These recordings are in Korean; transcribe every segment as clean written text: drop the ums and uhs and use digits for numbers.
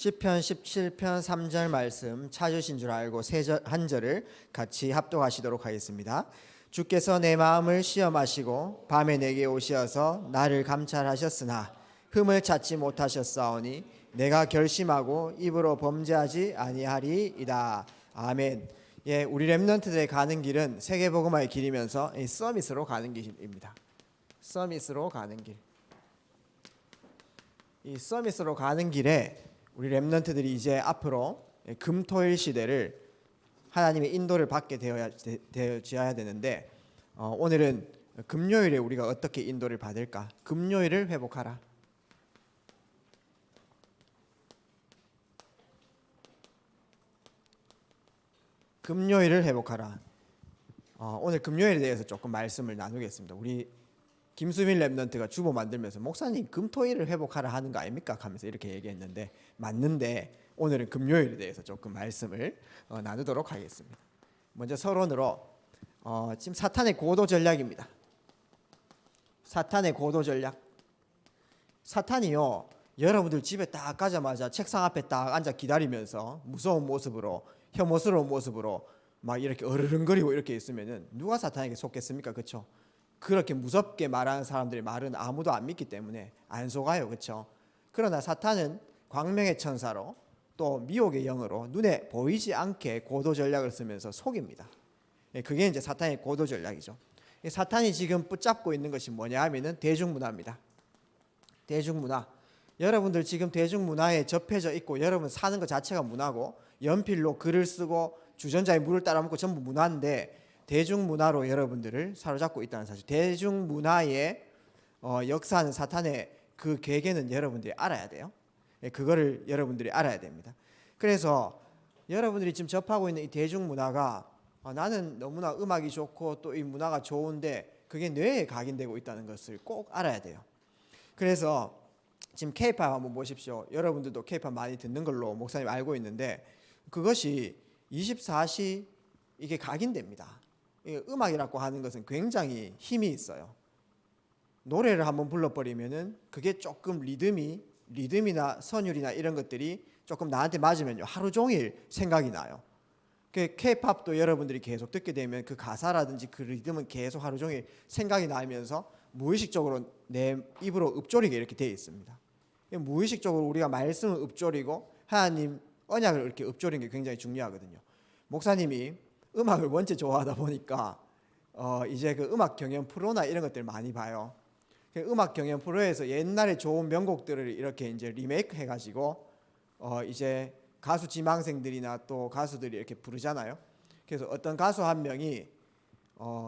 시편 17편 3절 말씀 찾으신 줄 알고 한 절을 같이 합독하시도록 하겠습니다. 주께서 내 마음을 시험하시고 밤에 내게 오시어서 나를 감찰하셨으나 흠을 찾지 못하셨사오니 내가 결심하고 입으로 범죄하지 아니하리이다. 아멘. 예, 우리 렘넌트들의 가는 길은 세계복음화의 길이면서 서밋으로 가는 길입니다. 서밋으로 가는 길. 이 서밋으로 가는 길에 우리 렘넌트들이 이제 앞으로 금토일 시대를 하나님의 인도를 받게 되어야 되는데 오늘은 금요일에 우리가 어떻게 인도를 받을까? 금요일을 회복하라. 금요일을 회복하라. 오늘 금요일에 대해서 조금 말씀을 나누겠습니다. 우리 김수민 랩넌트가 주보 만들면서 목사님 금토일을 회복하라 하는 거 아닙니까? 하면서 이렇게 얘기했는데 맞는데 오늘은 금요일에 대해서 조금 말씀을 나누도록 하겠습니다. 먼저 서론으로 지금 사탄의 고도 전략입니다. 사탄의 고도 전략. 사탄이요, 여러분들 집에 딱 가자마자 책상 앞에 딱 앉아 기다리면서 무서운 모습으로, 혐오스러운 모습으로 막 이렇게 어르릉거리고 이렇게 있으면은 누가 사탄에게 속겠습니까? 그렇죠? 그렇게 무섭게 말하는 사람들의 말은 아무도 안 믿기 때문에 안 속아요. 그렇죠? 그러나 사탄은 광명의 천사로 또 미혹의 영으로 눈에 보이지 않게 고도 전략을 쓰면서 속입니다. 그게 이제 사탄의 고도 전략이죠. 사탄이 지금 붙잡고 있는 것이 뭐냐 하면은 대중문화입니다. 대중문화. 여러분들 지금 대중문화에 접해져 있고 여러분 사는 것 자체가 문화고 연필로 글을 쓰고 주전자에 물을 따라 먹고 전부 문화인데 대중문화로 여러분들을 사로잡고 있다는 사실. 대중문화의 역사하는 사탄의 그 계계는 여러분들이 알아야 돼요. 그거를 여러분들이 알아야 됩니다. 그래서 여러분들이 지금 접하고 있는 이 대중문화가 나는 너무나 음악이 좋고 또 이 문화가 좋은데 그게 뇌에 각인되고 있다는 것을 꼭 알아야 돼요. 그래서 지금 K-팝 한번 보십시오. 여러분들도 K-팝 많이 듣는 걸로 목사님 알고 있는데 그것이 24시 이게 각인됩니다. 음악이라고 하는 것은 굉장히 힘이 있어요. 노래를 한번 불러버리면은 그게 조금 리듬이나 선율이나 이런 것들이 조금 나한테 맞으면요 하루 종일 생각이 나요. K-팝도 여러분들이 계속 듣게 되면 그 가사라든지 그 리듬은 계속 하루 종일 생각이 나면서 무의식적으로 내 입으로 읊조리게 이렇게 되어 있습니다. 무의식적으로 우리가 말씀을 읊조리고 하나님 언약을 이렇게 읊조리는 게 굉장히 중요하거든요. 목사님이 음악을 원체 좋아하다 보니까 이제 그 음악 경연 프로나 이런 것들 많이 봐요. 음악 경연 프로에서 옛날에 좋은 명곡들을 이렇게 이제 리메이크 해가지고 이제 가수 지망생들이나 또 가수들이 이렇게 부르잖아요. 그래서 어떤 가수 한 명이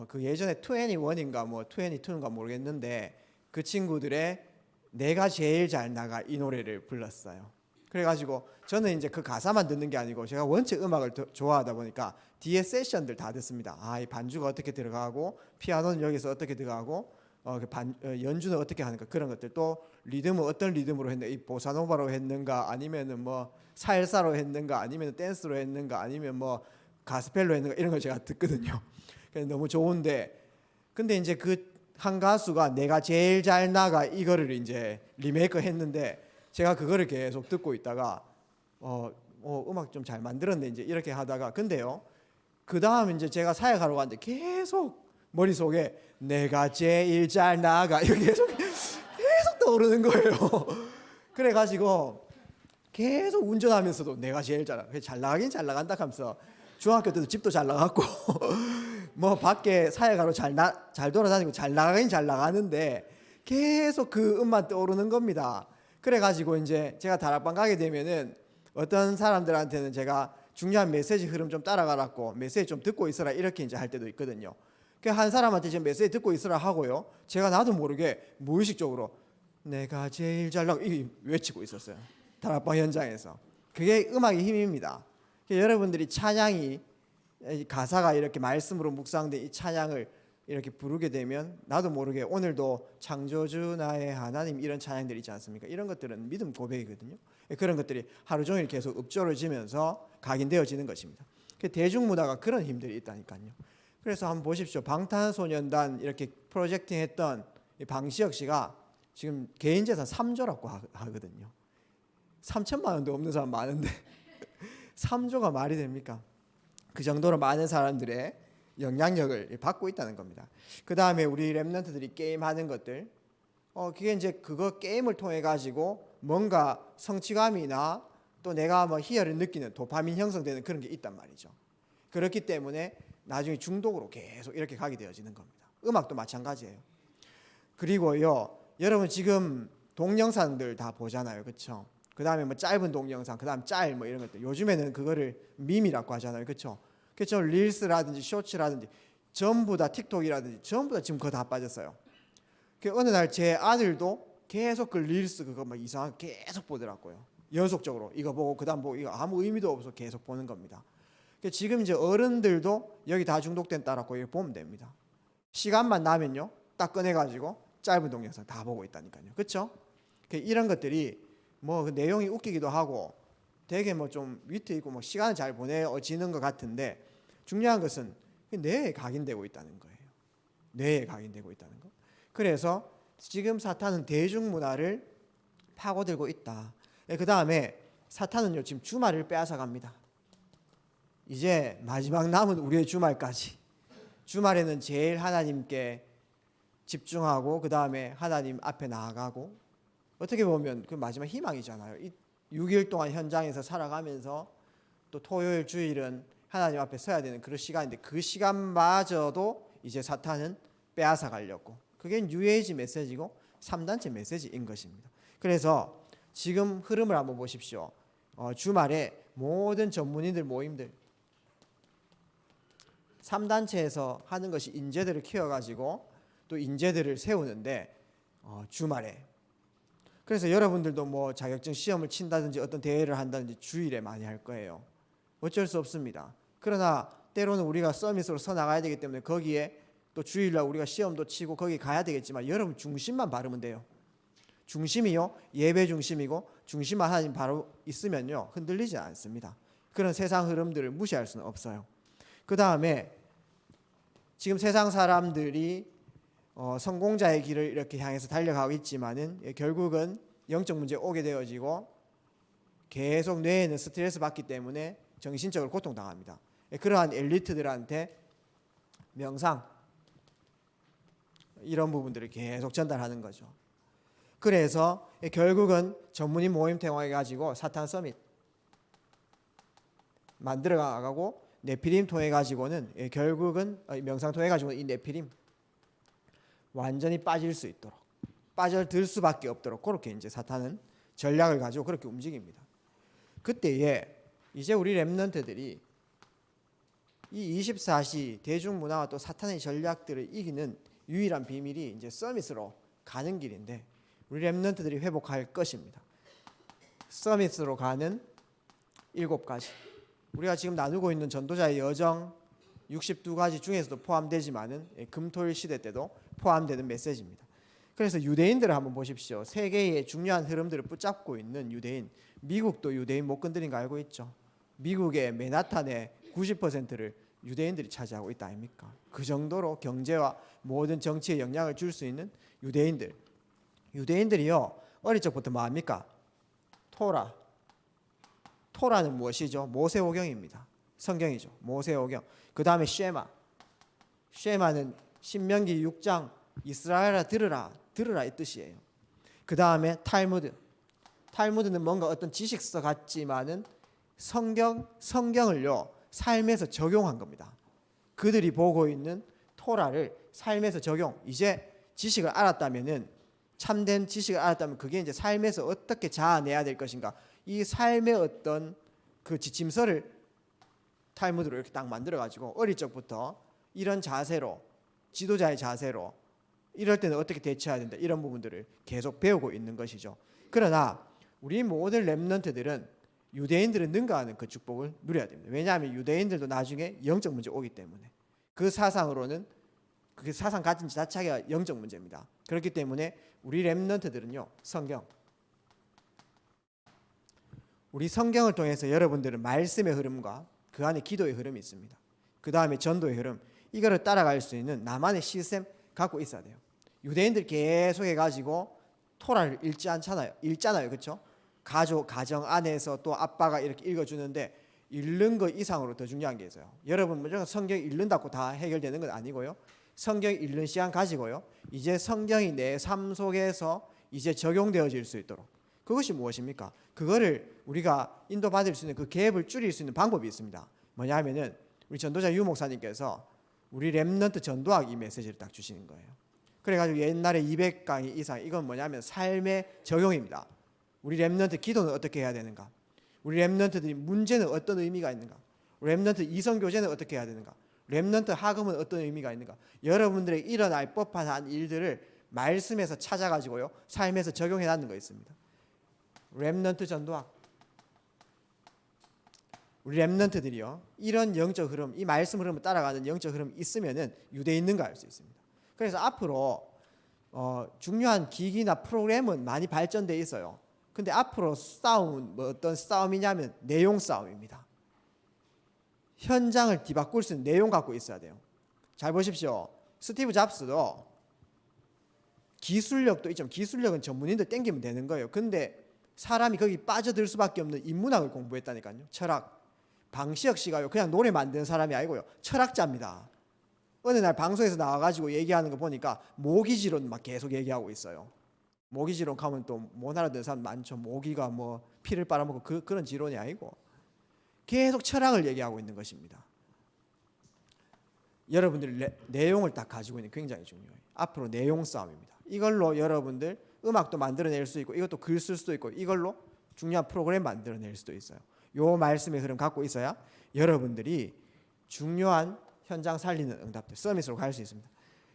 그 예전에 21인가 뭐 22인가 모르겠는데 그 친구들의 내가 제일 잘 나가 이 노래를 불렀어요. 그래가지고 저는 이제 그 가사만 듣는 게 아니고 제가 원체 음악을 좋아하다 보니까 뒤에 세션들 다 듣습니다. 이 반주가 어떻게 들어가고 피아노는 여기서 어떻게 들어가고 연주는 어떻게 하는가 그런 것들 또 리듬은 어떤 리듬으로 했는가 이 보사노바로 했는가 아니면은 뭐 살사로 했는가 아니면 댄스로 했는가 아니면 뭐 가스펠로 했는가 이런 걸 제가 듣거든요. 그래서 너무 좋은데 근데 이제 그 한 가수가 내가 제일 잘 나가 이거를 이제 리메이크 했는데 제가 그거를 계속 듣고 있다가 음악 좀 잘 만들었네 이제 이렇게 하다가 근데요 그 다음 이제 제가 사역하러 갔는데 계속 머릿속에 내가 제일 잘 나가 이렇게 계속 떠오르는 거예요. 그래가지고 계속 운전하면서도 내가 제일 잘 나가 잘 나가긴 잘 나간다 하면서 중학교 때도 집도 잘 나갔고 뭐 밖에 사역하러 잘 돌아다니고 잘 나가긴 잘 나가는데 계속 그 음만 떠오르는 겁니다. 그래가지고 이제 제가 다락방 가게 되면은 어떤 사람들한테는 제가 중요한 메시지 흐름 좀 따라가라고 메시지 좀 듣고 있어라 이렇게 이제 할 때도 있거든요. 한 사람한테 지금 메시지 듣고 있으라 하고요. 제가 나도 모르게 무의식적으로 내가 제일 잘 나가 이 외치고 있었어요. 다락방 현장에서. 그게 음악의 힘입니다. 여러분들이 찬양이 가사가 이렇게 말씀으로 묵상된 이 찬양을 이렇게 부르게 되면 나도 모르게 오늘도 창조주 나의 하나님 이런 찬양들이 있지 않습니까? 이런 것들은 믿음 고백이거든요. 그런 것들이 하루 종일 계속 읊조려지면서 각인되어지는 것입니다. 대중문화가 그런 힘들이 있다니까요. 그래서 한번 보십시오. 방탄소년단 이렇게 프로젝팅 했던 방시혁 씨가 지금 개인재산 3조라고 하거든요. 3천만 원도 없는 사람 많은데 3조가 말이 됩니까? 그 정도로 많은 사람들의 영향력을 받고 있다는 겁니다. 그 다음에 우리 랩런트들이 게임하는 것들, 그게 이제 그거 게임을 통해 가지고 뭔가 성취감이나 또 내가 뭐 희열을 느끼는 도파민 형성되는 그런 게 있단 말이죠. 그렇기 때문에 나중에 중독으로 계속 이렇게 가게 되어지는 겁니다. 음악도 마찬가지예요. 그리고요, 여러분 지금 동영상들 다 보잖아요, 그렇죠? 그 다음에 뭐 짧은 동영상, 그 다음 짤 뭐 이런 것들. 요즘에는 그거를 밈이라고 하잖아요, 그렇죠? 그렇죠? 릴스라든지 쇼츠라든지 전부 다 틱톡이라든지 전부 다 지금 그거 다 빠졌어요. 어느 날 제 아들도 계속 그 릴스 그거 막 이상하게 계속 보더라고요. 연속적으로 이거 보고 그다음 보고 이거 아무 의미도 없어 계속 보는 겁니다. 지금 이제 어른들도 여기 다 중독된 따라고 이거 보면 됩니다. 시간만 나면요 딱 꺼내가지고 짧은 동영상 다 보고 있다니까요. 그렇죠? 이런 것들이 뭐 그 내용이 웃기기도 하고 되게 뭐 좀 위트 있고 뭐 시간을 잘 보내지는 것 같은데 중요한 것은 뇌에 각인되고 있다는 거예요. 뇌에 각인되고 있다는 거. 그래서 지금 사탄은 대중문화를 파고들고 있다. 그 다음에 사탄은요 지금 주말을 빼앗아 갑니다. 이제 마지막 남은 우리의 주말까지. 주말에는 제일 하나님께 집중하고 그 다음에 하나님 앞에 나아가고 어떻게 보면 그 마지막 희망이잖아요. 이 6일 동안 현장에서 살아가면서 또 토요일 주일은 하나님 앞에 서야 되는 그런 시간인데 그 시간마저도 이제 사탄은 빼앗아 가려고. 그게 뉴에이지 메시지고 3단체 메시지인 것입니다. 그래서 지금 흐름을 한번 보십시오. 주말에 모든 전문인들 모임들 3단체에서 하는 것이 인재들을 키워가지고 또 인재들을 세우는데 주말에 그래서 여러분들도 뭐 자격증 시험을 친다든지 어떤 대회를 한다든지 주일에 많이 할 거예요. 어쩔 수 없습니다. 그러나 때로는 우리가 서밋으로 서나가야 되기 때문에 거기에 또 주일날 우리가 시험도 치고 거기 가야 되겠지만 여러분 중심만 바르면 돼요. 중심이요 예배 중심이고 중심만 하나님 바로 있으면요 흔들리지 않습니다. 그런 세상 흐름들을 무시할 수는 없어요. 그 다음에 지금 세상 사람들이 성공자의 길을 이렇게 향해서 달려가고 있지만은 결국은 영적 문제 오게 되어지고 계속 뇌에는 스트레스 받기 때문에 정신적으로 고통당합니다. 그러한 엘리트들한테 명상 이런 부분들을 계속 전달하는 거죠. 그래서 결국은 전문인 모임 통해 가지고 사탄 서밋 만들어가고 네피림 통해 가지고는 결국은 명상 통해 가지고는 이 네피림 완전히 빠질 수 있도록 빠져들 수밖에 없도록 그렇게 이제 사탄은 전략을 가지고 그렇게 움직입니다. 그때에 이제 우리 렘넌트들이 이 24시 대중문화와 또 사탄의 전략들을 이기는 유일한 비밀이 이제 서밋으로 가는 길인데 우리 렘넌트들이 회복할 것입니다. 서밋으로 가는 7가지 우리가 지금 나누고 있는 전도자의 여정 62가지 중에서도 포함되지만은 금토일 시대 때도 포함되는 메시지입니다. 그래서 유대인들을 한번 보십시오. 세계의 중요한 흐름들을 붙잡고 있는 유대인, 미국도 유대인 못 건드린 거 알고 있죠? 미국의 맨하탄의 90%를 유대인들이 차지하고 있다 아닙니까? 그 정도로 경제와 모든 정치에 영향을 줄 수 있는 유대인들. 유대인들이요 어릴 적부터 뭐 합니까? 토라는 무엇이죠? 모세오경입니다. 성경이죠. 모세오경. 그 다음에 쉐마는 신명기 6장 이스라엘아 들으라 이 뜻이에요. 그 다음에 탈무드는 뭔가 어떤 지식서 같지만은 성경을요 삶에서 적용한 겁니다. 그들이 보고 있는 토라를 삶에서 적용. 이제 지식을 알았다면은 참된 지식을 알았다면 그게 이제 삶에서 어떻게 자아내야 될 것인가. 이 삶의 어떤 그 지침서를 탈무드로 이렇게 딱 만들어 가지고 어릴 적부터 이런 자세로 지도자의 자세로 이럴 때는 어떻게 대처해야 된다 이런 부분들을 계속 배우고 있는 것이죠. 그러나 우리 모든 렘넌트들은 유대인들은 능가하는 그 축복을 누려야 됩니다. 왜냐하면 유대인들도 나중에 영적 문제 오기 때문에 그 사상으로는 그 사상 가진 자체가 영적 문제입니다. 그렇기 때문에 우리 렘넌트들은요 우리 성경을 통해서 여러분들은 말씀의 흐름과 그 안에 기도의 흐름이 있습니다. 그 다음에 전도의 흐름 이거를 따라갈 수 있는 나만의 시스템 갖고 있어야 돼요. 유대인들 계속 해가지고 토라를 읽잖아요. 그렇죠? 가정 안에서 또 아빠가 이렇게 읽어주는데 읽는 것 이상으로 더 중요한 게 있어요. 여러분 먼저 성경 읽는다고 다 해결되는 건 아니고요. 성경 읽는 시간 가지고요. 이제 성경이 내 삶 속에서 이제 적용되어질 수 있도록, 그것이 무엇입니까? 그거를 우리가 인도받을 수 있는 그 갭을 줄일 수 있는 방법이 있습니다. 뭐냐 하면은 우리 전도자 유 목사님께서 우리 렘넌트 전도학 이 메시지를 딱 주시는 거예요. 그래가지고 옛날에 200강의 이상, 이건 뭐냐면 삶의 적용입니다. 우리 렘넌트 기도는 어떻게 해야 되는가? 우리 렘넌트들이 문제는 어떤 의미가 있는가? 우리 렘넌트 이성교제는 어떻게 해야 되는가? 렘넌트 학음은 어떤 의미가 있는가? 여러분들의 일어날 법한 일들을 말씀에서 찾아가지고요, 삶에서 적용해 놨는 거 있습니다. 렘넌트 전도학. 우리 렘넌트들이요, 이런 영적 흐름, 이 말씀 흐름을 따라가는 영적 흐름이 있으면은 유대에 있는가 알 수 있습니다. 그래서 앞으로 중요한 기기나 프로그램은 많이 발전돼 있어요. 근데 앞으로 싸움은 어떤 싸움이냐면 내용 싸움입니다. 현장을 뒤바꿀 수 있는 내용 갖고 있어야 돼요. 잘 보십시오. 스티브 잡스도 기술력도 있지만 기술력은 전문인들 땡기면 되는 거예요. 근데 사람이 거기 빠져들 수밖에 없는 인문학을 공부했다니까요. 철학. 방시혁 씨가요, 그냥 노래 만드는 사람이 아니고요, 철학자입니다. 어느 날 방송에서 나와가지고 얘기하는 거 보니까 모기지론 막 계속 얘기하고 있어요. 모기지론 가면 또 못 알아듣는 사람 많죠. 모기가 뭐 피를 빨아먹고 그런 지론이 아니고 계속 철학을 얘기하고 있는 것입니다. 여러분들 내용을 딱 가지고 있는 게 굉장히 중요해요. 앞으로 내용 싸움입니다. 이걸로 여러분들 음악도 만들어낼 수 있고 이것도 글 쓸 수도 있고 이걸로 중요한 프로그램 만들어낼 수도 있어요. 요 말씀의 흐름 갖고 있어야 여러분들이 중요한 현장 살리는 응답들 서밋으로 갈 수 있습니다.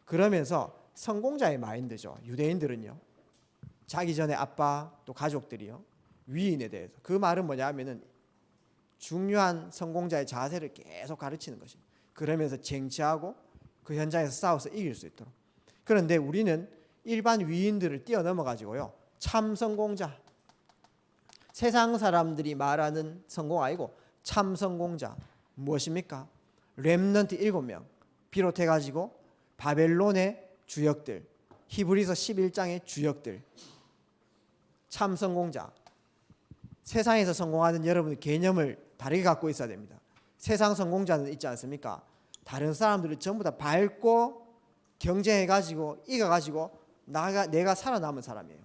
그러면서 성공자의 마인드죠. 유대인들은요, 자기 전에 아빠 또 가족들이요, 위인에 대해서, 그 말은 뭐냐 하면은 중요한 성공자의 자세를 계속 가르치는 것입니다. 그러면서 쟁취하고 그 현장에서 싸워서 이길 수 있도록. 그런데 우리는 일반 위인들을 뛰어넘어 가지고요, 참 성공자, 세상 사람들이 말하는 성공 아니고 참 성공자 무엇입니까? 렘넌트 7명 비롯해 가지고 바벨론의 주역들, 히브리서 11장의 주역들, 참 성공자. 세상에서 성공하는 여러분의 개념을 다르게 갖고 있어야 됩니다. 세상 성공자는 있지 않습니까? 다른 사람들을 전부 다 밟고 경쟁해 가지고 이겨 가지고 내가 살아남은 사람이에요.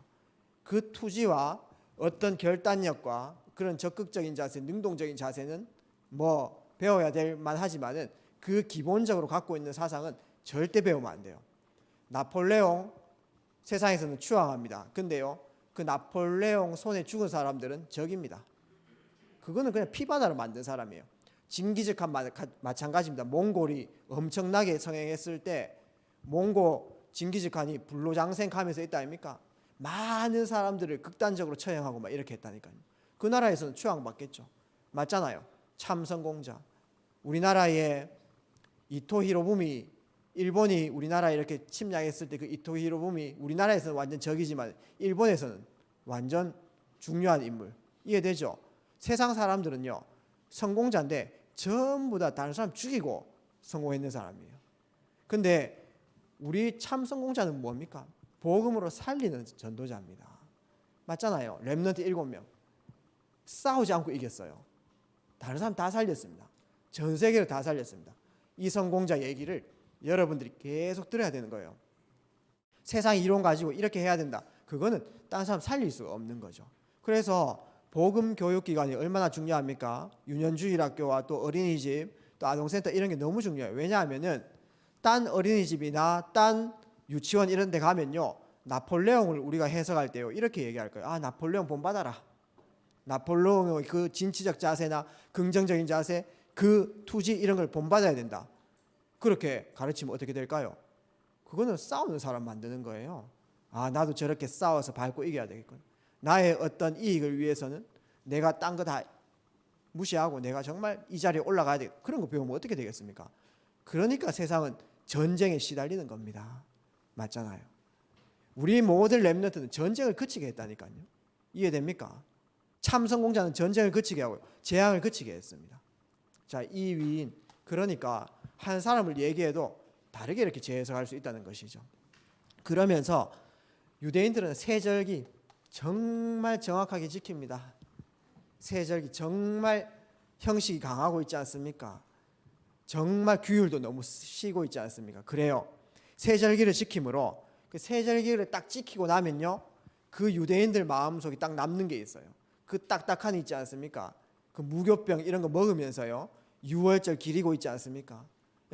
그 투지와 어떤 결단력과 그런 적극적인 자세, 능동적인 자세는 뭐 배워야 될 만하지만은 그 기본적으로 갖고 있는 사상은 절대 배우면 안 돼요. 나폴레옹 세상에서는 추앙합니다. 근데요, 그 나폴레옹 손에 죽은 사람들은 적입니다. 그거는 그냥 피바다로 만든 사람이에요. 징기즈칸 마찬가지입니다. 몽골이 엄청나게 성행했을 때 몽골 징기즈칸이 불로장생하면서 있다 아닙니까? 많은 사람들을 극단적으로 처형하고 막 이렇게 했다니까요. 그 나라에서는 추앙받겠죠. 맞잖아요. 참 성공자. 우리나라의 이토 히로부미, 일본이 우리나라에 이렇게 침략했을 때 그 이토 히로부미, 우리나라에서는 완전 적이지만 일본에서는 완전 중요한 인물. 이해되죠? 세상 사람들은요, 성공자인데 전부 다 다른 사람 죽이고 성공했는 사람이에요. 근데 우리 참 성공자는 뭡니까? 복음으로 살리는 전도자입니다. 맞잖아요. 렘넌트 7명 싸우지 않고 이겼어요. 다른 사람 다 살렸습니다. 전 세계를 다 살렸습니다. 이 성공자 얘기를 여러분들이 계속 들어야 되는 거예요. 세상 이론 가지고 이렇게 해야 된다, 그거는 다른 사람 살릴 수가 없는 거죠. 그래서 복음 교육기관이 얼마나 중요합니까? 유년주일학교와 또 어린이집, 또 아동센터 이런 게 너무 중요해요. 왜냐하면은 딴 어린이집이나 딴 유치원 이런 데 가면요, 나폴레옹을 우리가 해석할 때요, 이렇게 얘기할 거예요. 아, 나폴레옹 본받아라. 나폴레옹의 그 진취적 자세나 긍정적인 자세, 그 투지 이런 걸 본받아야 된다. 그렇게 가르치면 어떻게 될까요? 그거는 싸우는 사람 만드는 거예요. 아, 나도 저렇게 싸워서 밟고 이겨야 되겠군. 나의 어떤 이익을 위해서는 내가 딴 거 다 무시하고 내가 정말 이 자리에 올라가야 돼. 그런 거 배우면 어떻게 되겠습니까? 그러니까 세상은 전쟁에 시달리는 겁니다. 맞잖아요. 우리 모든 렘넌트는 전쟁을 그치게 했다니까요. 이해됩니까? 참 성공자는 전쟁을 그치게 하고 재앙을 그치게 했습니다. 자, 이 위인, 그러니까 한 사람을 얘기해도 다르게 이렇게 재해석할 수 있다는 것이죠. 그러면서 유대인들은 세절기, 정말 정확하게 지킵니다. 세절기 정말 형식이 강하고 있지 않습니까? 정말 규율도 너무 쉬고 있지 않습니까? 그래요. 세절기를 지킴으로 그 세절기를 딱 지키고 나면요, 그 유대인들 마음속에 딱 남는 게 있어요. 그 딱딱한 있지 않습니까? 그 무교병 이런 거 먹으면서요, 유월절 기리고 있지 않습니까?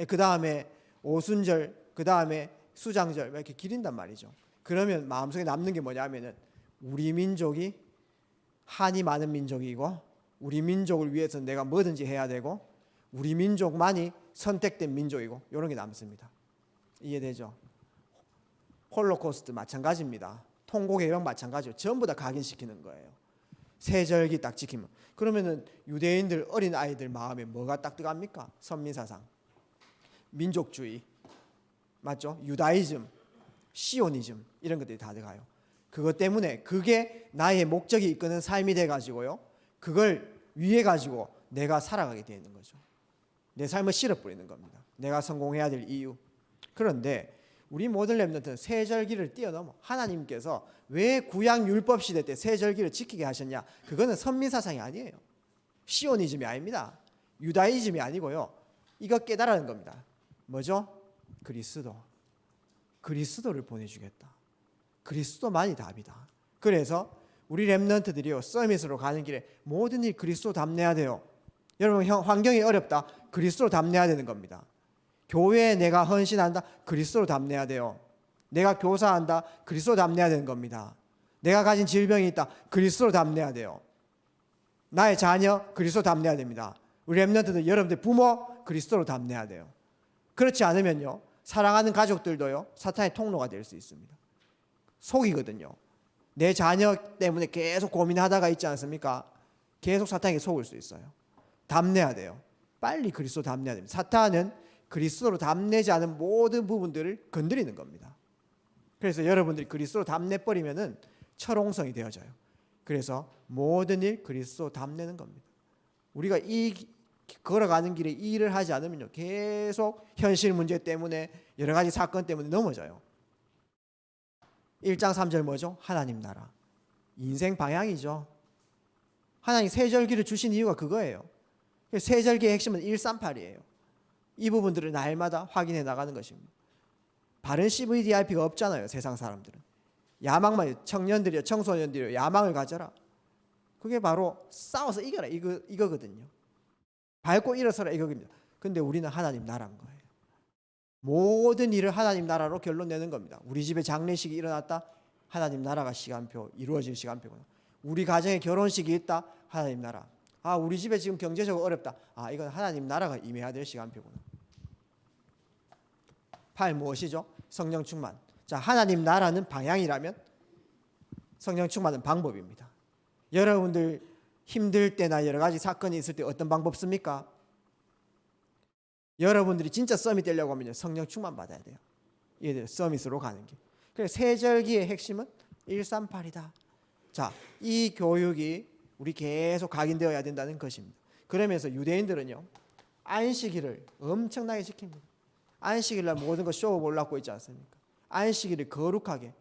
그 다음에 오순절, 그 다음에 수장절 이렇게 기린단 말이죠. 그러면 마음속에 남는 게 뭐냐면은 우리 민족이 한이 많은 민족이고, 우리 민족을 위해서 내가 뭐든지 해야 되고, 우리 민족만이 선택된 민족이고, 이런 게 남습니다. 이해되죠? 홀로코스트 마찬가지입니다. 통곡의령 마찬가지로 전부 다 각인시키는 거예요. 세절기 딱 지키면. 그러면은 유대인들 어린 아이들 마음에 뭐가 딱 들어갑니까? 선민사상, 민족주의, 맞죠? 유다이즘, 시오니즘 이런 것들이 다 들어가요. 그것 때문에 그게 나의 목적이 이끄는 삶이 돼 가지고요, 그걸 위해 가지고 내가 살아가게 되는 거죠. 내 삶을 실어버리는 겁니다. 내가 성공해야 될 이유. 그런데 우리 모든 렘넌트는 세절기를 뛰어넘어 하나님께서 왜 구약 율법 시대 때 세절기를 지키게 하셨냐? 그거는 선민사상이 아니에요. 시오니즘이 아닙니다. 유다이즘이 아니고요. 이거 깨달아는 겁니다. 뭐죠? 그리스도를 보내주겠다. 그리스도만이 답이다. 그래서 우리 렘넌트들이요, 서밋으로 가는 길에 모든 일 그리스도 담내야 돼요. 여러분, 환경이 어렵다, 그리스도로 담내야 되는 겁니다. 교회에 내가 헌신한다, 그리스도로 담내야 돼요. 내가 교사한다, 그리스도로 담내야 되는 겁니다. 내가 가진 질병이 있다, 그리스도로 담내야 돼요. 나의 자녀, 그리스도로 담내야 됩니다. 우리 렘넌트들, 여러분들 부모, 그리스도로 담내야 돼요. 그렇지 않으면요, 사랑하는 가족들도요, 사탄의 통로가 될 수 있습니다. 속이거든요. 내 자녀 때문에 계속 고민하다가 있지 않습니까? 계속 사탄에게 속을 수 있어요. 담내야 돼요. 빨리 그리스도 담내야 됩니다. 사탄은 그리스도로 담내지 않은 모든 부분들을 건드리는 겁니다. 그래서 여러분들이 그리스도로 담내버리면은 철옹성이 되어져요. 그래서 모든 일 그리스도 담내는 겁니다. 우리가 이 걸어가는 길에 이 일을 하지 않으면요, 계속 현실 문제 때문에, 여러 가지 사건 때문에 넘어져요. 1장 3절 뭐죠? 하나님 나라. 인생 방향이죠. 하나님 세절기를 주신 이유가 그거예요. 세절기의 핵심은 138이에요. 이 부분들을 날마다 확인해 나가는 것입니다. 바른 CVDIP가 없잖아요. 세상 사람들은. 야망만, 청년들이요, 청소년들이요, 야망을 가져라. 그게 바로 싸워서 이겨라, 이거거든요. 밟고 일어서라, 이거입니다. 근데 우리는 하나님 나라인 거예요. 모든 일을 하나님 나라로 결론 내는 겁니다. 우리 집에 장례식이 일어났다, 하나님 나라가 시간표, 이루어질 시간표구나. 우리 가정에 결혼식이 있다, 하나님 나라. 아, 우리 집에 지금 경제적으로 어렵다. 아, 이건 하나님 나라가 임해야 될 시간표구나. 8 무엇이죠? 성령 충만. 자, 하나님 나라는 방향이라면 성령 충만은 방법입니다. 여러분들 힘들 때나 여러 가지 사건이 있을 때 어떤 방법 씁니까? 여러분들이 진짜 서밋 되려고 하면 성령 충만 받아야 돼요. 이게 서밋으로 가는 길. 그래서 세절기의 핵심은 138이다. 자, 이 교육이 우리 계속 각인되어야 된다는 것입니다. 그러면서 유대인들은요, 안식일을 엄청나게 지킵니다. 안식일날 모든 거 쇼 올라고 있지 않습니까? 안식일을 거룩하게.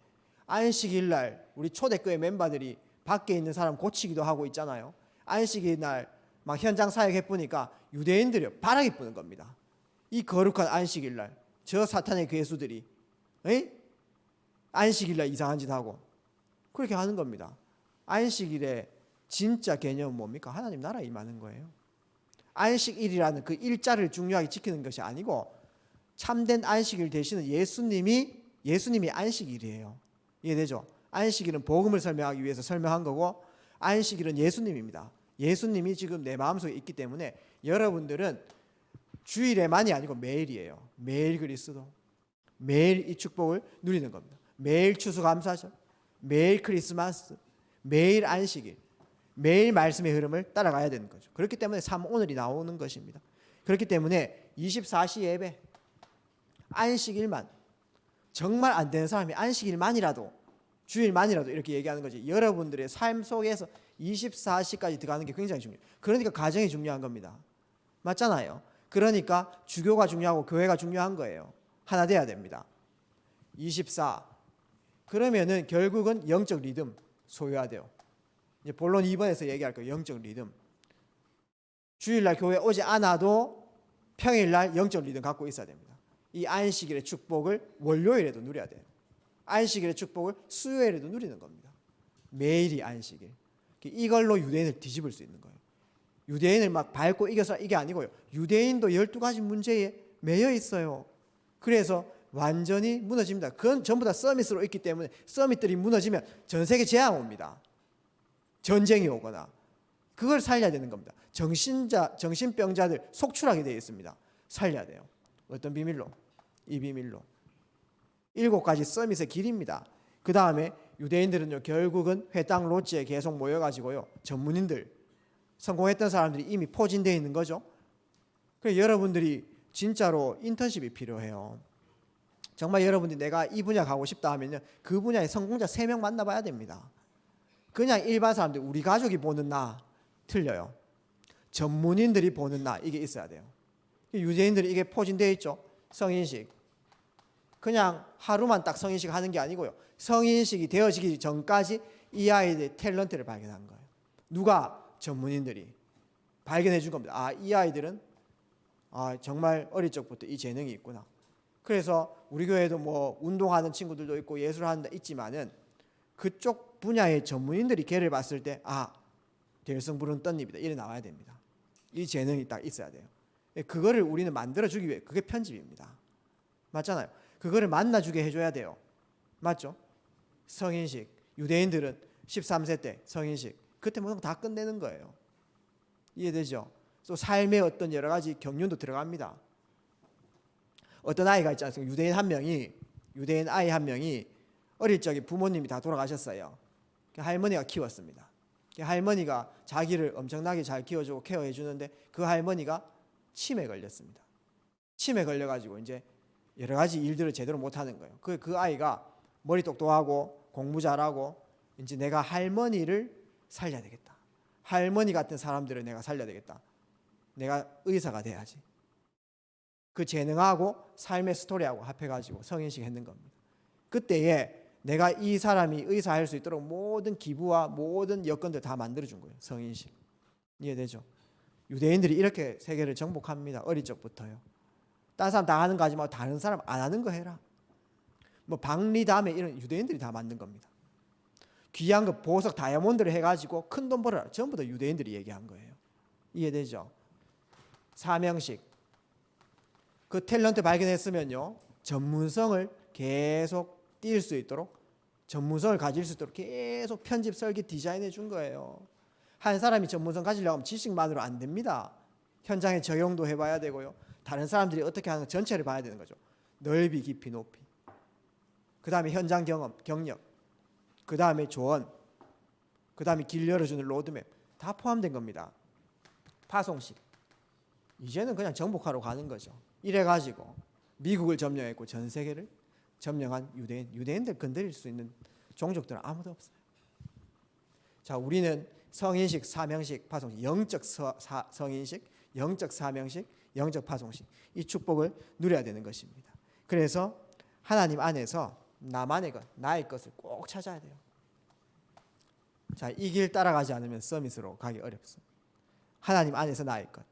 안식일날 우리 초대교회 멤버들이 밖에 있는 사람 고치기도 하고 있잖아요. 안식일날 막 현장 사역해 보니까 유대인들이 바라기 뿌는 겁니다. 이 거룩한 안식일날 저 사탄의 괴수들이 안식일날 이상한 짓 하고 그렇게 하는 겁니다. 안식일의 진짜 개념은 뭡니까? 하나님 나라에 임하는 거예요. 안식일이라는 그 일자를 중요하게 지키는 것이 아니고 참된 안식일 되시는 예수님이 안식일이에요. 이해되죠? 안식일은 복음을 설명하기 위해서 설명한 거고, 안식일은 예수님입니다. 예수님이 지금 내 마음속에 있기 때문에 여러분들은 주일에만이 아니고 매일이에요. 매일 그리스도, 매일 이 축복을 누리는 겁니다. 매일 추수감사절, 매일 크리스마스, 매일 안식일, 매일 말씀의 흐름을 따라가야 되는 거죠. 그렇기 때문에 오늘이 나오는 것입니다. 그렇기 때문에 24시 예배, 안식일만, 정말 안 되는 사람이 안식일만이라도, 주일만이라도 이렇게 얘기하는 거지. 여러분들의 삶 속에서 24시까지 들어가는 게 굉장히 중요해요. 그러니까 가정이 중요한 겁니다. 맞잖아요. 그러니까 주교가 중요하고 교회가 중요한 거예요. 하나 돼야 됩니다. 24. 그러면은 결국은 영적 리듬, 소유해야 돼요. 이제 본론 2번에서 얘기할 거예요. 영적 리듬. 주일날 교회 오지 않아도 평일날 영적 리듬 갖고 있어야 됩니다. 이 안식일의 축복을 월요일에도 누려야 돼요. 안식일의 축복을 수요일에도 누리는 겁니다. 매일이 안식일. 이걸로 유대인을 뒤집을 수 있는 거예요. 유대인을 막 밟고 이겨서 이게 아니고요. 유대인도 12가지 문제에 매여 있어요. 그래서 완전히 무너집니다. 그건 전부 다 서밋으로 있기 때문에 서밋들이 무너지면 전 세계 재앙 옵니다. 전쟁이 오거나. 그걸 살려야 되는 겁니다. 정신병자들 속출하게 되어 있습니다. 살려야 돼요. 어떤 비밀로? 이 비밀로. 7가지 서밋의 길입니다. 그 다음에 유대인들은요, 결국은 회당 롯지에 계속 모여가지고요, 전문인들, 성공했던 사람들이 이미 포진되어 있는 거죠. 그래서 여러분들이 진짜로 인턴십이 필요해요. 정말 여러분들이 내가 이 분야 가고 싶다 하면요, 그 분야의 성공자 3명 만나봐야 됩니다. 그냥 일반 사람들, 우리 가족이 보는 나 틀려요. 전문인들이 보는 나, 이게 있어야 돼요. 유대인들이 이게 포진되어 있죠. 성인식. 그냥 하루만 딱 성인식 하는 게 아니고요, 성인식이 되어지기 전까지 이 아이들의 탤런트를 발견한 거예요. 누가? 전문인들이 발견해 준 겁니다. 아, 이 아이들은 정말 어릴 적부터 이 재능이 있구나. 그래서 우리 교회도 뭐 운동하는 친구들도 있고 예술하는 데 있지만은 그쪽 분야의 전문인들이 걔를 봤을 때 대성부른 떡잎이다, 이래 나와야 됩니다. 이 재능이 딱 있어야 돼요. 그거를 우리는 만들어주기 위해, 그게 편집입니다. 맞잖아요. 그거를 만나주게 해줘야 돼요. 맞죠? 성인식. 유대인들은 13세 때 성인식. 그때 모든 거 다 끝내는 거예요. 이해되죠? 또 삶의 어떤 여러 가지 경륜도 들어갑니다. 어떤 아이가 있지 않습니까? 유대인 아이 한 명이 어릴 적에 부모님이 다 돌아가셨어요. 할머니가 키웠습니다. 할머니가 자기를 엄청나게 잘 키워주고 케어해 주는데 그 할머니가 치매에 걸렸습니다. 치매에 걸려가지고 이제 여러 가지 일들을 제대로 못하는 거예요. 그 아이가 머리 똑똑하고 공부 잘하고 이제 내가 할머니를 살려야 되겠다. 할머니 같은 사람들을 내가 살려야 되겠다. 내가 의사가 돼야지. 그 재능하고 삶의 스토리하고 합해가지고 성인식 했는 겁니다. 그때에 내가 이 사람이 의사할 수 있도록 모든 기부와 모든 여건들 다 만들어준 거예요. 성인식. 이해되죠? 유대인들이 이렇게 세계를 정복합니다. 어릴 적부터요. 다른 사람 다 하는 거 하지 말고 다른 사람 안 하는 거 해라. 뭐 박리담에 이런 유대인들이 다 만든 겁니다. 귀한 거 보석 다이아몬드를 해가지고 큰 돈 벌어라. 전부 다 유대인들이 얘기한 거예요. 이해되죠? 사명식. 그 탤런트 발견했으면요, 전문성을 계속 띌 수 있도록, 전문성을 가질 수 있도록 계속 편집, 설계, 디자인해 준 거예요. 한 사람이 전문성 가지려고 하면 지식만으로 안 됩니다. 현장에 적용도 해봐야 되고요, 다른 사람들이 어떻게 하는 전체를 봐야 되는 거죠. 넓이, 깊이, 높이. 그 다음에 현장 경험, 경력, 그 다음에 조언, 그 다음에 길 열어주는 로드맵, 다 포함된 겁니다. 파송식. 이제는 그냥 정복하러 가는 거죠. 이래가지고 미국을 점령했고 전 세계를 점령한 유대인들 건드릴 수 있는 종족들은 아무도 없어요. 자, 우리는 성인식, 사명식, 파송식, 영적 성인식, 영적 사명식, 영적 파송식, 이 축복을 누려야 되는 것입니다. 그래서 하나님 안에서 나만의 것, 나의 것을 꼭 찾아야 돼요. 자, 이 길 따라가지 않으면 서밋으로 가기 어렵습니다. 하나님 안에서 나의 것.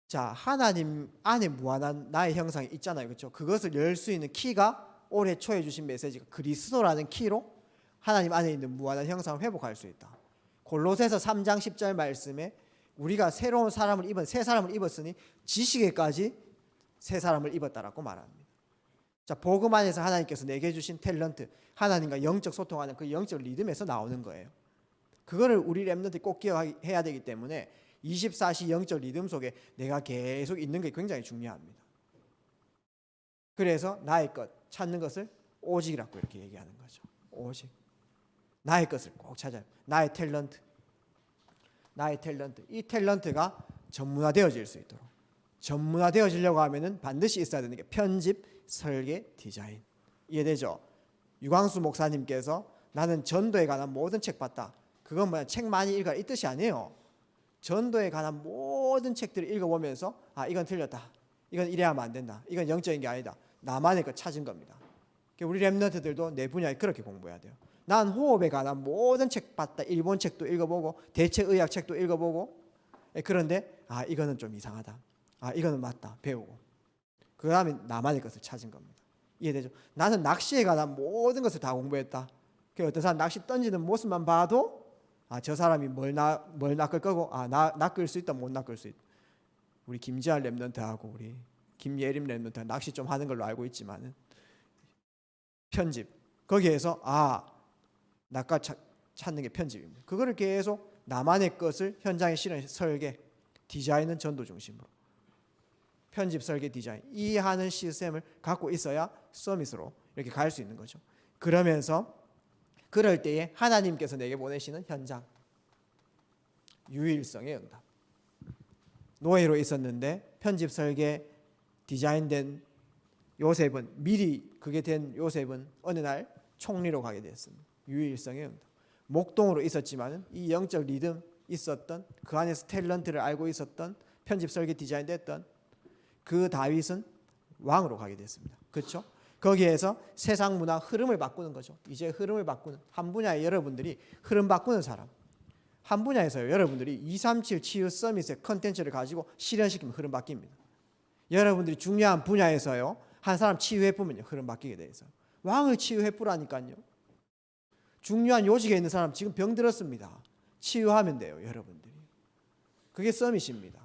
자, 하나님 안에 무한한 나의 형상이 있잖아요. 그렇죠? 그것을 열 수 있는 키가 올해 초에 주신 메시지가 그리스도라는 키로 하나님 안에 있는 무한한 형상을 회복할 수 있다. 골로새서 3장 10절 말씀에 우리가 새로운 사람을 새 사람을 입었으니 지식에까지 새 사람을 입었다라고 말합니다. 자, 복음 안에서 하나님께서 내게 주신 탤런트, 하나님과 영적 소통하는 그 영적 리듬에서 나오는 거예요. 그거를 우리 렘넌트들이 꼭 기억해야 되기 때문에 24시 영적 리듬 속에 내가 계속 있는 게 굉장히 중요합니다. 그래서 나의 것 찾는 것을 오직이라고 이렇게 얘기하는 거죠. 오직. 나의 것을 꼭 찾아요. 나의 탤런트. 이 탤런트가 전문화되어질 수 있도록. 전문화되어지려고 하면은 반드시 있어야 되는 게 편집, 설계, 디자인. 이해되죠? 유광수 목사님께서 나는 전도에 관한 모든 책 봤다. 그건 뭐야? 책 많이 읽어라 이 뜻이 아니에요. 전도에 관한 모든 책들을 읽어보면서 이건 틀렸다. 이건 이래 하면 안 된다. 이건 영적인 게 아니다. 나만의 것 찾은 겁니다. 우리 렘넌트들도 내 분야에 그렇게 공부해야 돼요. 난 호흡에 관한 모든 책 봤다. 일본 책도 읽어보고 대체의학 책도 읽어보고 그런데 이거는 좀 이상하다. 이거는 맞다. 배우고 그 다음에 나만의 것을 찾은 겁니다. 이해되죠? 나는 낚시에 관한 모든 것을 다 공부했다. 어떤 사람 낚시 던지는 모습만 봐도 저 사람이 뭘 낚을 거고 나 낚을 수 있다 못 낚을 수 있다. 우리 김지한 랩런트하고 우리 김예림 랩런트 낚시 좀 하는 걸로 알고 있지만은 편집 거기에서 낚아 찾는 게 편집입니다. 그거를 계속 나만의 것을 현장에 실은 설계, 디자인은 전도 중심으로 편집, 설계, 디자인 이 하는 시스템을 갖고 있어야 서밋으로 이렇게 갈 수 있는 거죠. 그러면서 그럴 때에 하나님께서 내게 보내시는 현장, 유일성의 응답. 노예로 있었는데 편집, 설계, 디자인된 요셉은 미리 그게 된 요셉은 어느 날 총리로 가게 됐습니다. 유일성의 응답. 목동으로 있었지만은 이 영적 리듬 있었던 그 안에서 탤런트를 알고 있었던 편집, 설계, 디자인 됐던 그 다윗은 왕으로 가게 됐습니다. 그렇죠? 거기에서 세상 문화 흐름을 바꾸는 거죠. 이제 흐름을 바꾸는 한 분야에 여러분들이 흐름 바꾸는 사람. 한 분야에서요. 여러분들이 237 치유 서밋의 컨텐츠를 가지고 실현시키면 흐름 바뀝니다. 여러분들이 중요한 분야에서요. 한 사람 치유해 보면요. 흐름 바뀌게 돼 있어요. 왕을 치유해 보라니까요. 중요한 요직에 있는 사람 지금 병들었습니다. 치유하면 돼요. 여러분들이. 그게 서밋입니다.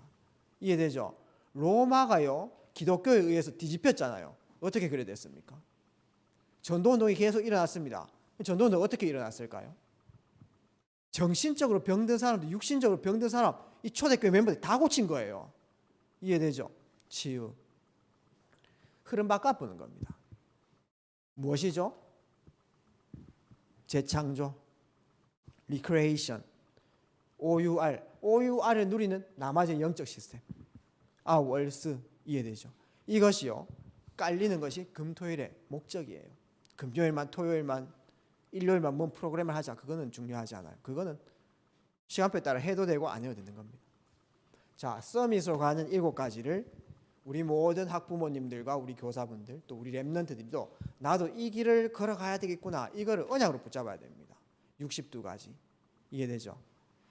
이해되죠? 로마가요. 기독교에 의해서 뒤집혔잖아요. 어떻게 그래 됐습니까? 전도운동이 계속 일어났습니다. 전도운동 어떻게 일어났을까요? 정신적으로 병든 사람도 육신적으로 병든 사람 이 초대교회 멤버들 다 고친 거예요. 이해되죠? 치유. 흐름 바꿔보는 겁니다. 무엇이죠? 재창조, 리크레이션, OUR을 누리는 나머지 영적 시스템. 월스 이해되죠? 이것이요. 깔리는 것이 금토일의 목적이에요. 금요일만 토요일만 일요일만 뭔 프로그램을 하자. 그거는 중요하지 않아요. 그거는 시간표에 따라 해도 되고 안 해도 되는 겁니다. 자, 서밋으로 가는 7가지를 우리 모든 학부모님들과 우리 교사분들 또 우리 랩런트들도 나도 이 길을 걸어가야 되겠구나. 이거를 언약으로 붙잡아야 됩니다. 62가지. 이해되죠?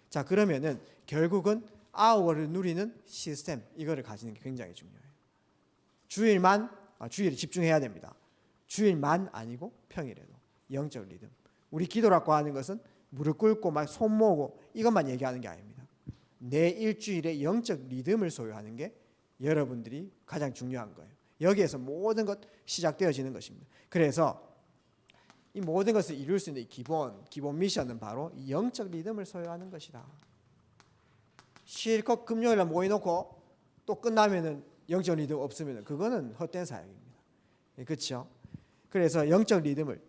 자, 그러면은 결국은 아워를 누리는 시스템 이거를 가지는 게 굉장히 중요해요. 주일에 집중해야 됩니다. 주일만 아니고 평일에도 영적 리듬. 우리 기도라고 하는 것은 무릎 꿇고 막 손 모으고 이것만 얘기하는 게 아닙니다. 내 일주일의 영적 리듬을 소유하는 게 여러분들이 가장 중요한 거예요. 여기에서 모든 것 시작되어지는 것입니다. 그래서 이 모든 것을 이룰 수 있는 기본 미션은 바로 이 영적 리듬을 소유하는 것이다. 실컷 금요일에 모여놓고 또 끝나면은 영적 리듬 없으면 그거는 헛된 사역입니다. 그렇죠? 그래서 영적 리듬을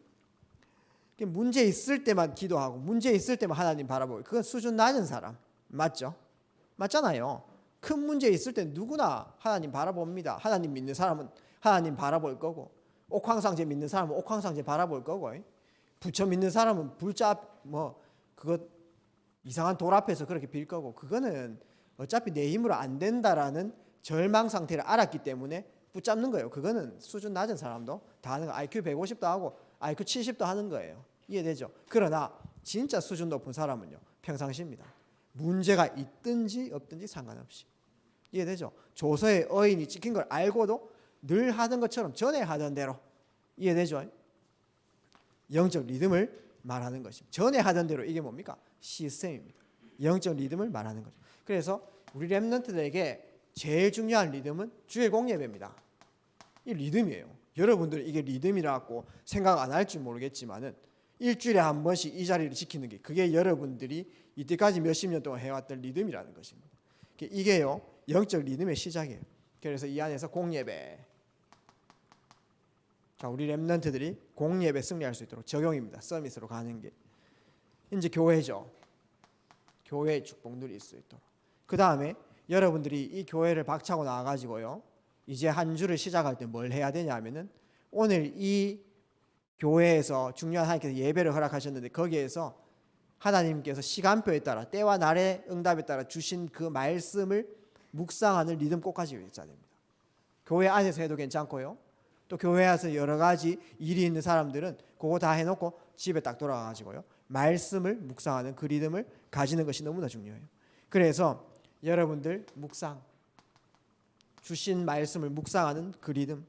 문제 있을 때만 기도하고 문제 있을 때만 하나님 바라보고 그건 수준 낮은 사람 맞죠? 맞잖아요. 큰 문제 있을 때 누구나 하나님 바라봅니다. 하나님 믿는 사람은 하나님 바라볼 거고 옥황상제 믿는 사람은 옥황상제 바라볼 거고 부처 믿는 사람은 불자 그거 이상한 돌 앞에서 그렇게 빌 거고 그거는 어차피 내 힘으로 안 된다라는 절망 상태를 알았기 때문에 붙잡는 거예요. 그거는 수준 낮은 사람도 다 하는 거. IQ 150도 하고 IQ 70도 하는 거예요. 이해되죠? 그러나 진짜 수준 높은 사람은요. 평상시입니다. 문제가 있든지 없든지 상관없이. 이해되죠? 조서에 어인이 찍힌 걸 알고도 늘 하던 것처럼 전에 하던 대로. 이해되죠? 영적 리듬을 말하는 것입니다. 전에 하던 대로 이게 뭡니까? 시스템입니다. 영적 리듬을 말하는 거죠. 그래서 우리 랩런트들에게 제일 중요한 리듬은 주일 공예배입니다. 이 리듬이에요. 여러분들이 이게 리듬이라고 생각 안 할지 모르겠지만은 일주일에 한 번씩 이 자리를 지키는 게 그게 여러분들이 이때까지 몇십 년 동안 해왔던 리듬이라는 것입니다. 이게요 영적 리듬의 시작이에요. 그래서 이 안에서 공예배. 자, 우리 랩런트들이 공예배 승리할 수 있도록 적용입니다. 서밋으로 가는 게 이제 교회죠. 교회의 축복 누릴 수 있도록. 그 다음에 여러분들이 이 교회를 박차고 나와가지고요. 이제 한 주를 시작할 때 뭘 해야 되냐면은 오늘 이 교회에서 중요한 하나님께서 예배를 허락하셨는데 거기에서 하나님께서 시간표에 따라 때와 날의 응답에 따라 주신 그 말씀을 묵상하는 리듬 꼭 가지고 있어야 됩니다. 교회 안에서 해도 괜찮고요. 또 또 교회 와서 여러 가지 일이 있는 사람들은 그거 다 해놓고 집에 딱 돌아가가지고요 말씀을 묵상하는 그 리듬을 가지는 것이 너무나 중요해요. 그래서 여러분들 묵상, 주신 말씀을 묵상하는 그 리듬,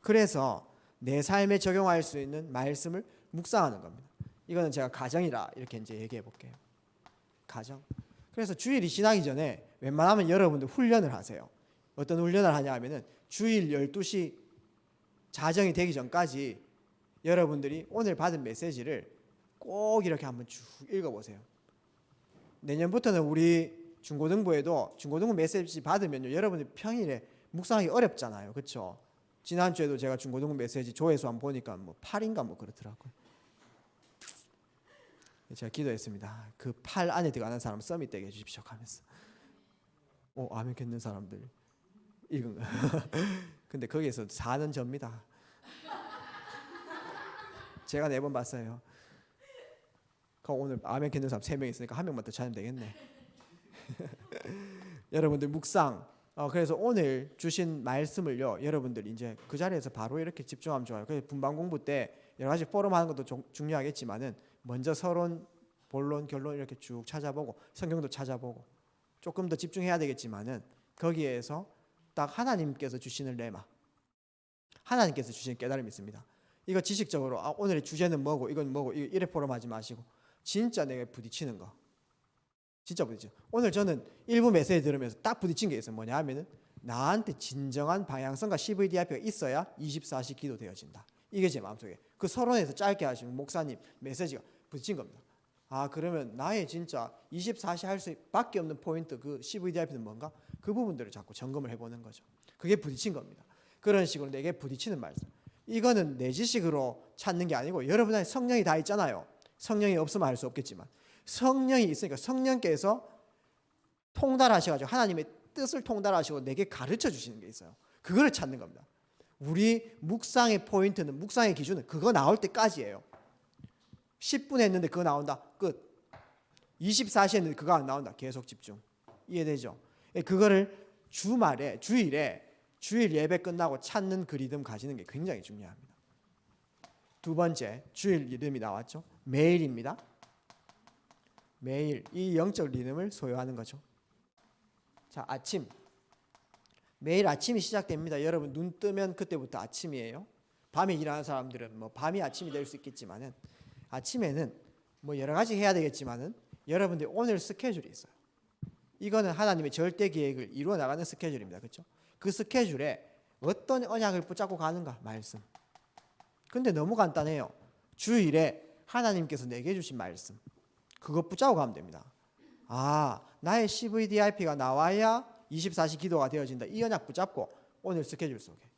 그래서 내 삶에 적용할 수 있는 말씀을 묵상하는 겁니다. 이거는 제가 가정이라 이렇게 이제 얘기해 볼게요. 가정. 그래서 주일이 지나기 전에 웬만하면 여러분들 훈련을 하세요. 어떤 훈련을 하냐 하면은 주일 12시 자정이 되기 전까지 여러분들이 오늘 받은 메시지를 꼭 이렇게 한번 쭉 읽어보세요. 내년부터는 우리 중고등부에도 중고등부 메시지 받으면요 여러분들 평일에 묵상하기 어렵잖아요. 그렇죠? 지난주에도 제가 중고등부 메시지 조회수 한번 보니까 뭐 8인가 뭐 그렇더라고요. 제가 기도했습니다. 그 8 안에 들어가는 사람 썸이 되게 해주십시오 하면서 아멘 믿는 사람들 읽은 거. 근데 거기에서 4는 접니다. 제가 4번 봤어요. 그럼 오늘 아멘 믿는 사람 3명 있으니까 1명만 더 찾으면 되겠네. 여러분들 묵상. 그래서 오늘 주신 말씀을요 여러분들 이제 그 자리에서 바로 이렇게 집중하면 좋아요. 그래서 분반 공부 때 여러 가지 포럼 하는 것도 중요하겠지만은 먼저 서론, 본론, 결론 이렇게 쭉 찾아보고 성경도 찾아보고 조금 더 집중해야 되겠지만은 거기에서 딱 하나님께서 주시는 레마, 하나님께서 주시는 깨달음이 있습니다. 이거 지식적으로 오늘의 주제는 뭐고 이건 뭐고 이래 포럼하지 마시고 진짜 내가 부딪히는 거, 진짜 부딪혀. 오늘 저는 일부 메시지 들으면서 딱 부딪힌 게 있어요. 뭐냐 하면은 나한테 진정한 방향성과 CVDIP가 있어야 24시 기도되어진다. 이게 제 마음속에 그 서론에서 짧게 하시는 목사님 메시지가 부딪힌 겁니다. 그러면 나의 진짜 24시 할 수밖에 없는 포인트 그 CVDIP는 뭔가? 그 부분들을 자꾸 점검을 해보는 거죠. 그게 부딪힌 겁니다. 그런 식으로 내게 부딪히는 말씀. 이거는 내 지식으로 찾는 게 아니고 여러분 안에 성령이 다 있잖아요. 성령이 없으면 할 수 없겠지만 성령이 있으니까 성령께서 통달하셔가지고 하나님의 뜻을 통달하시고 내게 가르쳐 주시는 게 있어요. 그거를 찾는 겁니다. 우리 묵상의 포인트는, 묵상의 기준은 그거 나올 때까지예요. 10분 했는데 그거 나온다. 끝. 24시 했는데 그거 안 나온다. 계속 집중. 이해되죠? 그거를 주일에 주일 예배 끝나고 찾는 그 리듬 가지는 게 굉장히 중요합니다. 두 번째, 주일 리듬이 나왔죠. 매일입니다. 매일 이 영적 리듬을 소유하는 거죠. 자, 아침. 매일 아침이 시작됩니다. 여러분 눈 뜨면 그때부터 아침이에요. 밤에 일하는 사람들은 뭐 밤이 아침이 될 수 있겠지만은 아침에는 뭐 여러 가지 해야 되겠지만은 여러분들 오늘 스케줄이 있어요. 이거는 하나님의 절대 계획을 이루어 나가는 스케줄입니다. 그렇죠? 그 스케줄에 어떤 언약을 붙잡고 가는가? 말씀. 근데 너무 간단해요. 주일에 하나님께서 내게 주신 말씀. 그거 붙잡고 가면 됩니다. 나의 CVDIP가 나와야 24시 기도가 되어진다. 이 언약 붙잡고 오늘 스케줄 속에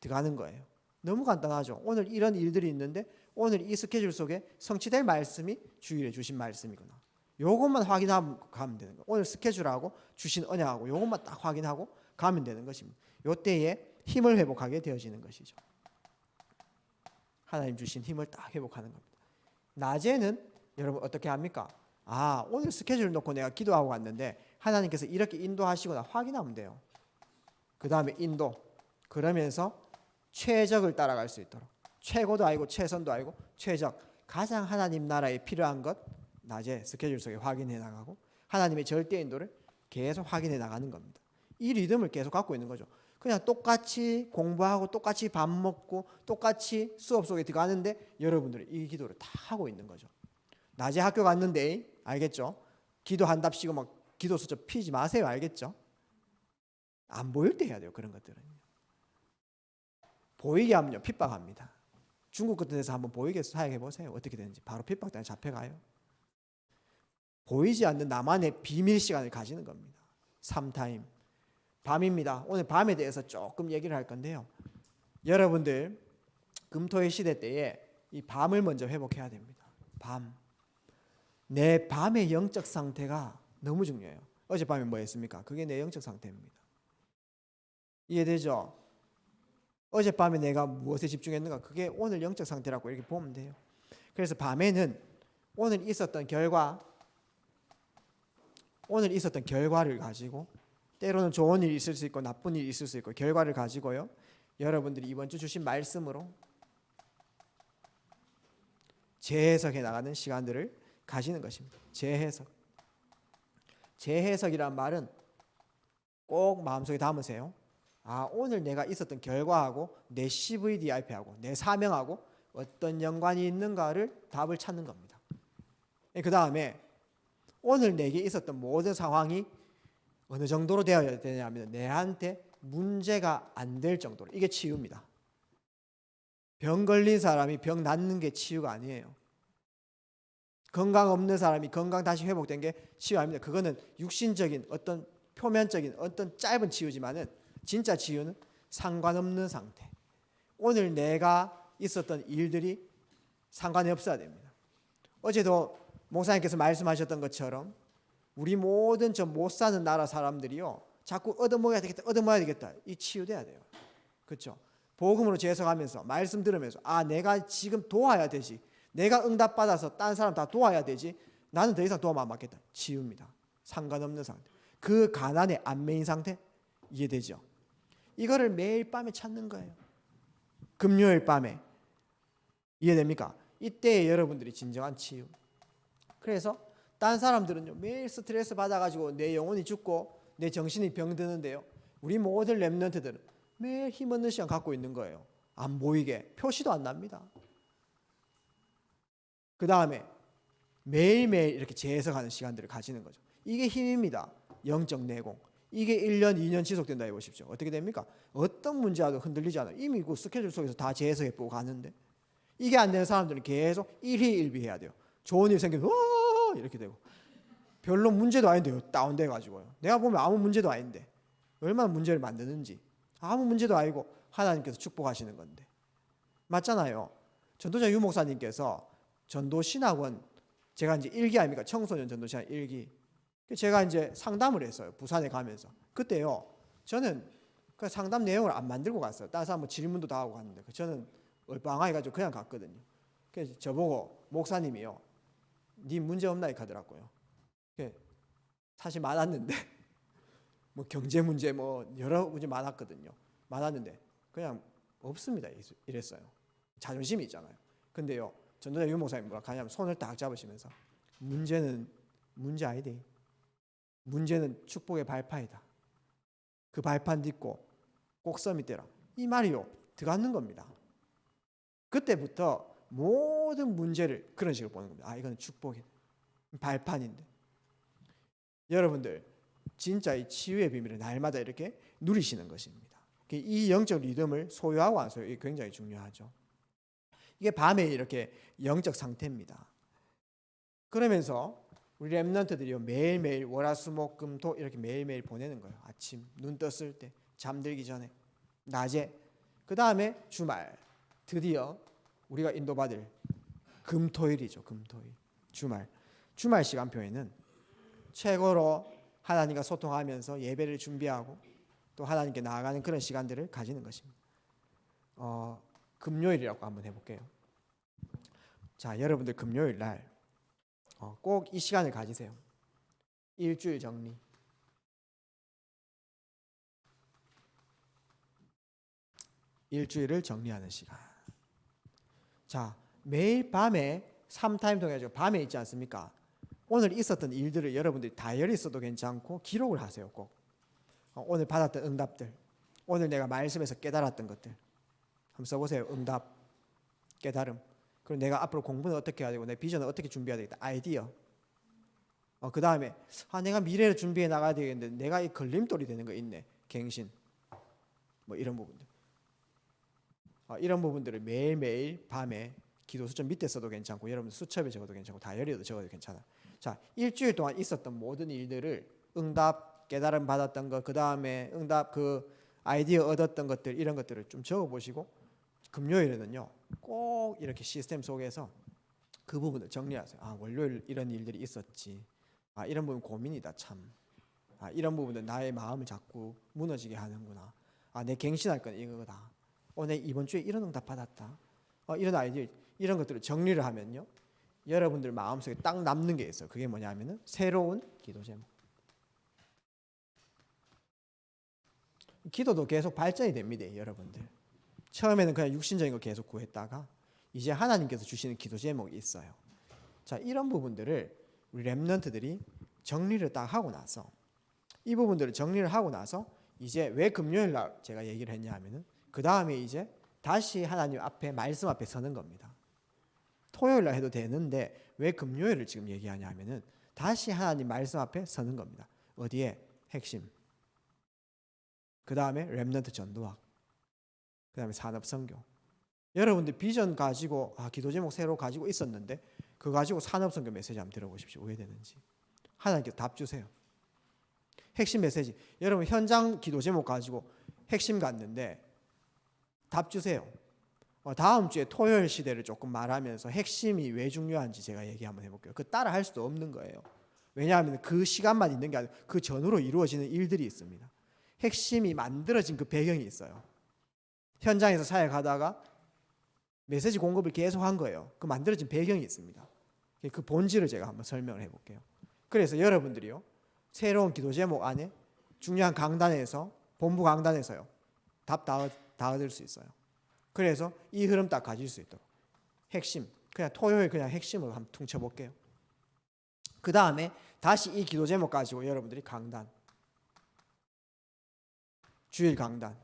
들어가는 거예요. 너무 간단하죠. 오늘 이런 일들이 있는데 오늘 이 스케줄 속에 성취될 말씀이 주일에 주신 말씀이구나. 요것만 확인하고 가면 되는 거예요. 오늘 스케줄하고 주신 언약하고 요것만 딱 확인하고 가면 되는 것입니다. 요때에 힘을 회복하게 되어지는 것이죠. 하나님 주신 힘을 딱 회복하는 겁니다. 낮에는 여러분 어떻게 합니까? 오늘 스케줄 놓고 내가 기도하고 왔는데 하나님께서 이렇게 인도하시거나 확인하면 돼요. 그 다음에 인도. 그러면서 최적을 따라갈 수 있도록. 최고도 아니고 최선도 아니고 최적. 가장 하나님 나라에 필요한 것 낮에 스케줄 속에 확인해 나가고 하나님의 절대 인도를 계속 확인해 나가는 겁니다. 이 리듬을 계속 갖고 있는 거죠. 그냥 똑같이 공부하고 똑같이 밥 먹고 똑같이 수업 속에 들어가는데 여러분들이 이 기도를 다 하고 있는 거죠. 낮에 학교 갔는데 알겠죠? 기도한답시고 막 기도 수저 피지 마세요. 알겠죠? 안 보일 때 해야 돼요. 그런 것들은. 보이게 하면요 핍박합니다. 중국 같은 데서 한번 보이게 사역해 보세요. 어떻게 되는지. 바로 핍박당해 잡혀가요. 보이지 않는 나만의 비밀 시간을 가지는 겁니다. 3타임. 밤입니다. 오늘 밤에 대해서 조금 얘기를 할 건데요. 여러분들 금토일 시대 때에 이 밤을 먼저 회복해야 됩니다. 밤. 내 밤의 영적 상태가 너무 중요해요. 어젯밤에 뭐 했습니까? 그게 내 영적 상태입니다. 이해되죠? 어젯밤에 내가 무엇에 집중했는가? 그게 오늘 영적 상태라고 이렇게 보면 돼요. 그래서 밤에는 오늘 있었던 결과를 가지고 때로는 좋은 일이 있을 수 있고 나쁜 일이 있을 수 있고 결과를 가지고요. 여러분들이 이번 주 주신 말씀으로 재해석해 나가는 시간들을 가지는 것입니다. 재해석. 재해석이란 말은 꼭 마음속에 담으세요. 오늘 내가 있었던 결과하고 내 CVDIP하고 내 사명하고 어떤 연관이 있는가를 답을 찾는 겁니다. 그 다음에 오늘 내게 있었던 모든 상황이 어느 정도로 되어야 되냐면 내한테 문제가 안 될 정도로, 이게 치유입니다. 병 걸린 사람이 병 낫는 게 치유가 아니에요. 건강 없는 사람이 건강 다시 회복된 게 치유 아닙니다. 그거는 육신적인 어떤 표면적인 어떤 짧은 치유지만은 진짜 치유는 상관없는 상태. 오늘 내가 있었던 일들이 상관이 없어야 됩니다. 어제도 목사님께서 말씀하셨던 것처럼 우리 모든 저 못 사는 나라 사람들이요, 자꾸 얻어먹어야 되겠다, 얻어먹어야 되겠다, 이 치유돼야 돼요. 그렇죠? 복음으로 재해석하면서 말씀 들으면서 내가 지금 도와야 되지, 내가 응답받아서 딴 사람 다 도와야 되지, 나는 더 이상 도움 안 받겠다. 치유입니다. 상관없는 상태. 그 가난에 안 매인 상태, 이해되죠? 이거를 매일 밤에 찾는 거예요. 금요일 밤에. 이해됩니까? 이때에 여러분들이 진정한 치유. 그래서 딴 사람들은요, 매일 스트레스 받아가지고 내 영혼이 죽고 내 정신이 병드는데요, 우리 모든 렘넌트들은 매일 힘없는 시간 갖고 있는 거예요. 안 보이게, 표시도 안 납니다. 그 다음에 매일매일 이렇게 재해석하는 시간들을 가지는 거죠. 이게 힘입니다. 영적 내공. 이게 1년, 2년 지속된다 해보십시오. 어떻게 됩니까? 어떤 문제와도 흔들리지 않아요. 이미 그 스케줄 속에서 다 재해석해보고 가는데, 이게 안 되는 사람들은 계속 일희일비해야 돼요. 좋은 일 생기면 와 이렇게 되고, 별로 문제도 아닌데요, 다운돼 가지고요. 내가 보면 아무 문제도 아닌데 얼마나 문제를 만드는지, 아무 문제도 아니고 하나님께서 축복하시는 건데, 맞잖아요. 전도자 유 목사님께서 전도신학원, 제가 이제 1기 아닙니까? 청소년 전도신학 1기. 제가 이제 상담을 했어요. 부산에 가면서. 그때요, 저는 그 상담 내용을 안 만들고 갔어요. 다른 사람 뭐 질문도 다 하고 갔는데 저는 얼빵해가지고 그냥 갔거든요. 그래서 저보고 목사님이요, 네 문제 없나 이렇게 하더라고요. 사실 많았는데 뭐 경제 문제 뭐 여러 문제 많았거든요. 많았는데 그냥 없습니다 이랬어요. 자존심이 있잖아요. 근데요, 전도자 유 목사님 뭐라 하냐면 손을 딱 잡으시면서 문제는 문제 아니대. 문제는 축복의 발판이다. 그 발판 딛고 꼭 서밋 되라. 이 말이요, 들어가는 겁니다. 그때부터 모든 문제를 그런 식으로 보는 겁니다. 이건 축복이 발판인데. 여러분들 진짜 이 치유의 비밀을 날마다 이렇게 누리시는 것입니다. 이 영적 리듬을 소유하고 안 소유, 이게 굉장히 중요하죠. 이게 밤에 이렇게 영적 상태입니다. 그러면서 우리 렘넌트들이 매일매일 월화수목금토 이렇게 매일매일 보내는 거예요. 아침 눈 떴을 때, 잠들기 전에, 낮에, 그 다음에 주말, 드디어 우리가 인도받을 금토일이죠. 금토일, 주말 시간표에는 최고로 하나님과 소통하면서 예배를 준비하고 또 하나님께 나아가는 그런 시간들을 가지는 것입니다. 금요일이라고 한번 해볼게요. 자, 여러분들 금요일 날 꼭 이 시간을 가지세요. 일주일 정리. 일주일을 정리하는 시간. 자, 매일 밤에 3타임 통해서 밤에 있지 않습니까? 오늘 있었던 일들을 여러분들이 다이어리 써도 괜찮고 기록을 하세요. 꼭 오늘 받았던 응답들, 오늘 내가 말씀에서 깨달았던 것들 한번 써보세요. 응답, 깨달음. 그리고 내가 앞으로 공부는 어떻게 해야 되고 내 비전은 어떻게 준비해야 되겠다. 아이디어. 그 다음에 내가 미래를 준비해 나가야 되겠는데 내가 이 걸림돌이 되는 거 있네. 갱신. 뭐 이런 부분들. 이런 부분들을 매일매일 밤에 기도 수첩 밑에 써도 괜찮고 여러분 수첩에 적어도 괜찮고 다이어리에도 적어도 괜찮아요. 자, 일주일 동안 있었던 모든 일들을 응답, 깨달음 받았던 것, 그 다음에 응답, 그 아이디어 얻었던 것들, 이런 것들을 좀 적어보시고 금요일에는요 꼭 이렇게 시스템 속에서 그 부분을 정리하세요. 월요일 이런 일들이 있었지. 이런 부분 고민이다 참. 이런 부분은 나의 마음을 자꾸 무너지게 하는구나. 내 갱신할 건 이거다. 내 이번 주에 이런 응답 받았다. 이런 아이디어, 이런 것들을 정리를 하면요, 여러분들 마음속에 딱 남는 게 있어요. 그게 뭐냐면은 새로운 기도 제목. 기도도 계속 발전이 됩니다, 여러분들. 처음에는 그냥 육신적인 거 계속 구했다가 이제 하나님께서 주시는 기도 제목이 있어요. 자, 이런 부분들을 우리 렘넌트들이 정리를 딱 하고 나서, 이 부분들을 정리를 하고 나서 이제 왜 금요일 날 제가 얘기를 했냐 하면은 그 다음에 이제 다시 하나님 앞에 말씀 앞에 서는 겁니다. 토요일 날 해도 되는데 왜 금요일을 지금 얘기하냐 하면은 다시 하나님 말씀 앞에 서는 겁니다. 어디에? 핵심. 그 다음에 렘넌트 전도학. 그 다음에 산업선교. 여러분들 비전 가지고 기도 제목 새로 가지고 있었는데 그거 가지고 산업선교 메시지 한번 들어보십시오. 왜 되는지. 하나님께서 답 주세요. 핵심 메시지. 여러분 현장 기도 제목 가지고 핵심 갔는데 답 주세요. 다음 주에 토요일 시대를 조금 말하면서 핵심이 왜 중요한지 제가 얘기 한번 해볼게요. 그 따라 할 수도 없는 거예요. 왜냐하면 그 시간만 있는 게 아니라 그 전후로 이루어지는 일들이 있습니다. 핵심이 만들어진 그 배경이 있어요. 현장에서 사역하다가 메시지 공급을 계속 한 거예요. 그 만들어진 배경이 있습니다. 그 본질을 제가 한번 설명을 해볼게요. 그래서 여러분들이요, 새로운 기도 제목 안에 중요한 강단에서, 본부 강단에서요, 답 다 얻을 수 있어요. 그래서 이 흐름 딱 가질 수 있도록 핵심, 그냥 토요일 그냥 핵심으로 한번 퉁쳐볼게요. 그 다음에 다시 이 기도 제목 가지고 여러분들이 강단, 주일 강단.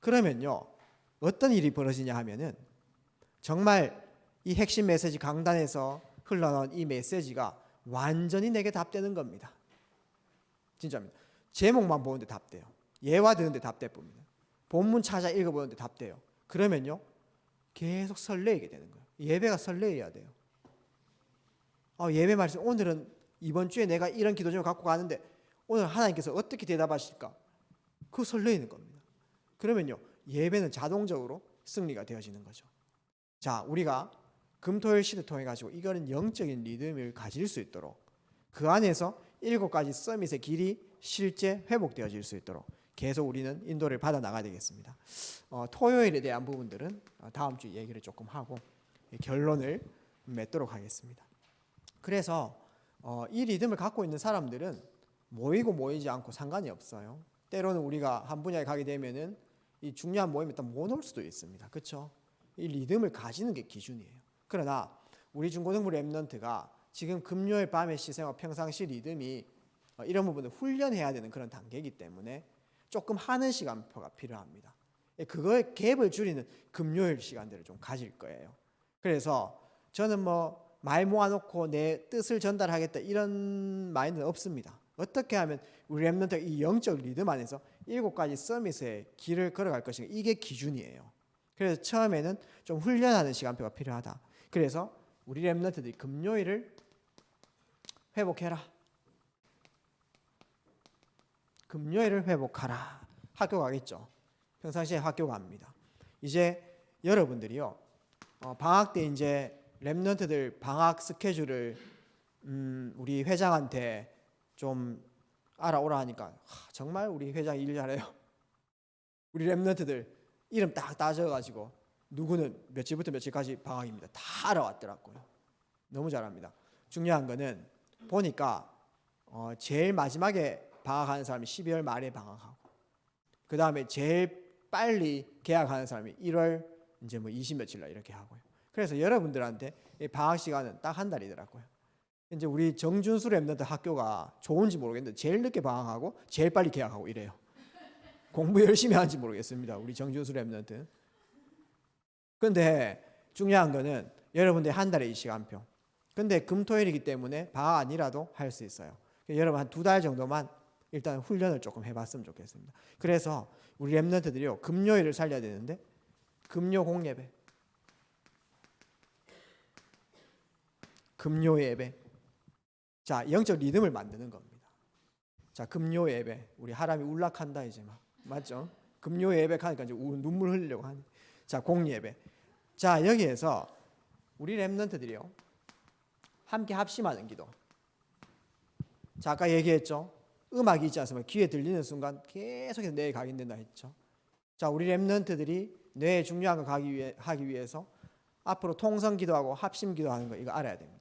그러면요, 어떤 일이 벌어지냐 하면은 정말 이 핵심 메시지 강단에서 흘러나온 이 메시지가 완전히 내게 답되는 겁니다. 진짜입니다. 제목만 보는데 답돼요. 예화 듣는데 답될 뿐입니다. 본문 찾아 읽어보는데 답돼요. 그러면요, 계속 설레게 되는 거예요. 예배가 설레야 돼요. 예배 말씀, 오늘은 이번 주에 내가 이런 기도 제목 갖고 가는데 오늘 하나님께서 어떻게 대답하실까? 그거 설레이는 겁니다. 그러면요, 예배는 자동적으로 승리가 되어지는 거죠. 자, 우리가 금토일 시대 통해 가지고 이거는 영적인 리듬을 가질 수 있도록 그 안에서 7가지 서밋의 길이 실제 회복되어질 수 있도록 계속 우리는 인도를 받아 나가야 되겠습니다. 토요일에 대한 부분들은 다음 주 얘기를 조금 하고 결론을 맺도록 하겠습니다. 그래서 이 리듬을 갖고 있는 사람들은 모이고 모이지 않고 상관이 없어요. 때로는 우리가 한 분야에 가게 되면은 이 중요한 모임에 딱 못 올 수도 있습니다. 그렇죠? 이 리듬을 가지는 게 기준이에요. 그러나 우리 중고등부 렘넌트가 지금 금요일 밤의 시생활 평상시 리듬이 이런 부분을 훈련해야 되는 그런 단계이기 때문에 조금 하는 시간표가 필요합니다. 그거의 갭을 줄이는 금요일 시간들을 좀 가질 거예요. 그래서 저는 말 모아놓고 내 뜻을 전달하겠다 이런 마인드는 없습니다. 어떻게 하면 우리 렘넌트가 이 영적 리듬 안에서 7가지 서밋의 길을 걸어갈 것인가, 이게 기준이에요. 그래서 처음에는 좀 훈련하는 시간표가 필요하다. 그래서 우리 렘넌트들이 금요일을 회복해라. 금요일을 회복하라. 학교 가겠죠. 평상시에 학교 갑니다. 이제 여러분들이요, 방학 때 이제 렘넌트들 방학 스케줄을 우리 회장한테 좀 알아오라 하니까 정말 우리 회장 일 잘해요. 우리 렘넌트들 이름 딱 따져가지고 누구는 며칠부터 며칠까지 방학입니다. 다 알아왔더라고요. 너무 잘합니다. 중요한 거는 보니까 제일 마지막에 방학하는 사람이 12월 말에 방학하고, 그 다음에 제일 빨리 개학하는 사람이 1월 이제 20 며칠 날 이렇게 하고요. 그래서 여러분들한테 방학 시간은 딱 한 달이더라고요. 이제 우리 정준수 렘넌트 학교가 좋은지 모르겠는데 제일 늦게 방학하고 제일 빨리 개학하고 이래요. 공부 열심히 하는지 모르겠습니다. 우리 정준수 렘넌트. 근데 중요한 거는 여러분들 한 달에 이 시간표. 근데 금토일이기 때문에 방학 아니라도 할 수 있어요. 여러분 한 2달 정도만 일단 훈련을 조금 해봤으면 좋겠습니다. 그래서 우리 렘넌트들이요, 금요일을 살려야 되는데 금요 공예배, 금요 예배. 자, 영적 리듬을 만드는 겁니다. 자, 금요 예배. 우리 하람이 울락한다 이제 막. 맞죠? 금요 예배 하니까 이제 눈물 흘리려고 하니. 자, 공예배. 자, 여기에서 우리 렘넌트들이요, 함께 합심하는 기도. 자, 아까 얘기했죠? 음악이 있지 않습니까? 귀에 들리는 순간 계속해서 뇌에 각인된다 했죠. 자, 우리 렘넌트들이 뇌에 중요한 거 하기 위해서 앞으로 통성 기도하고 합심 기도하는 거 이거 알아야 됩니다.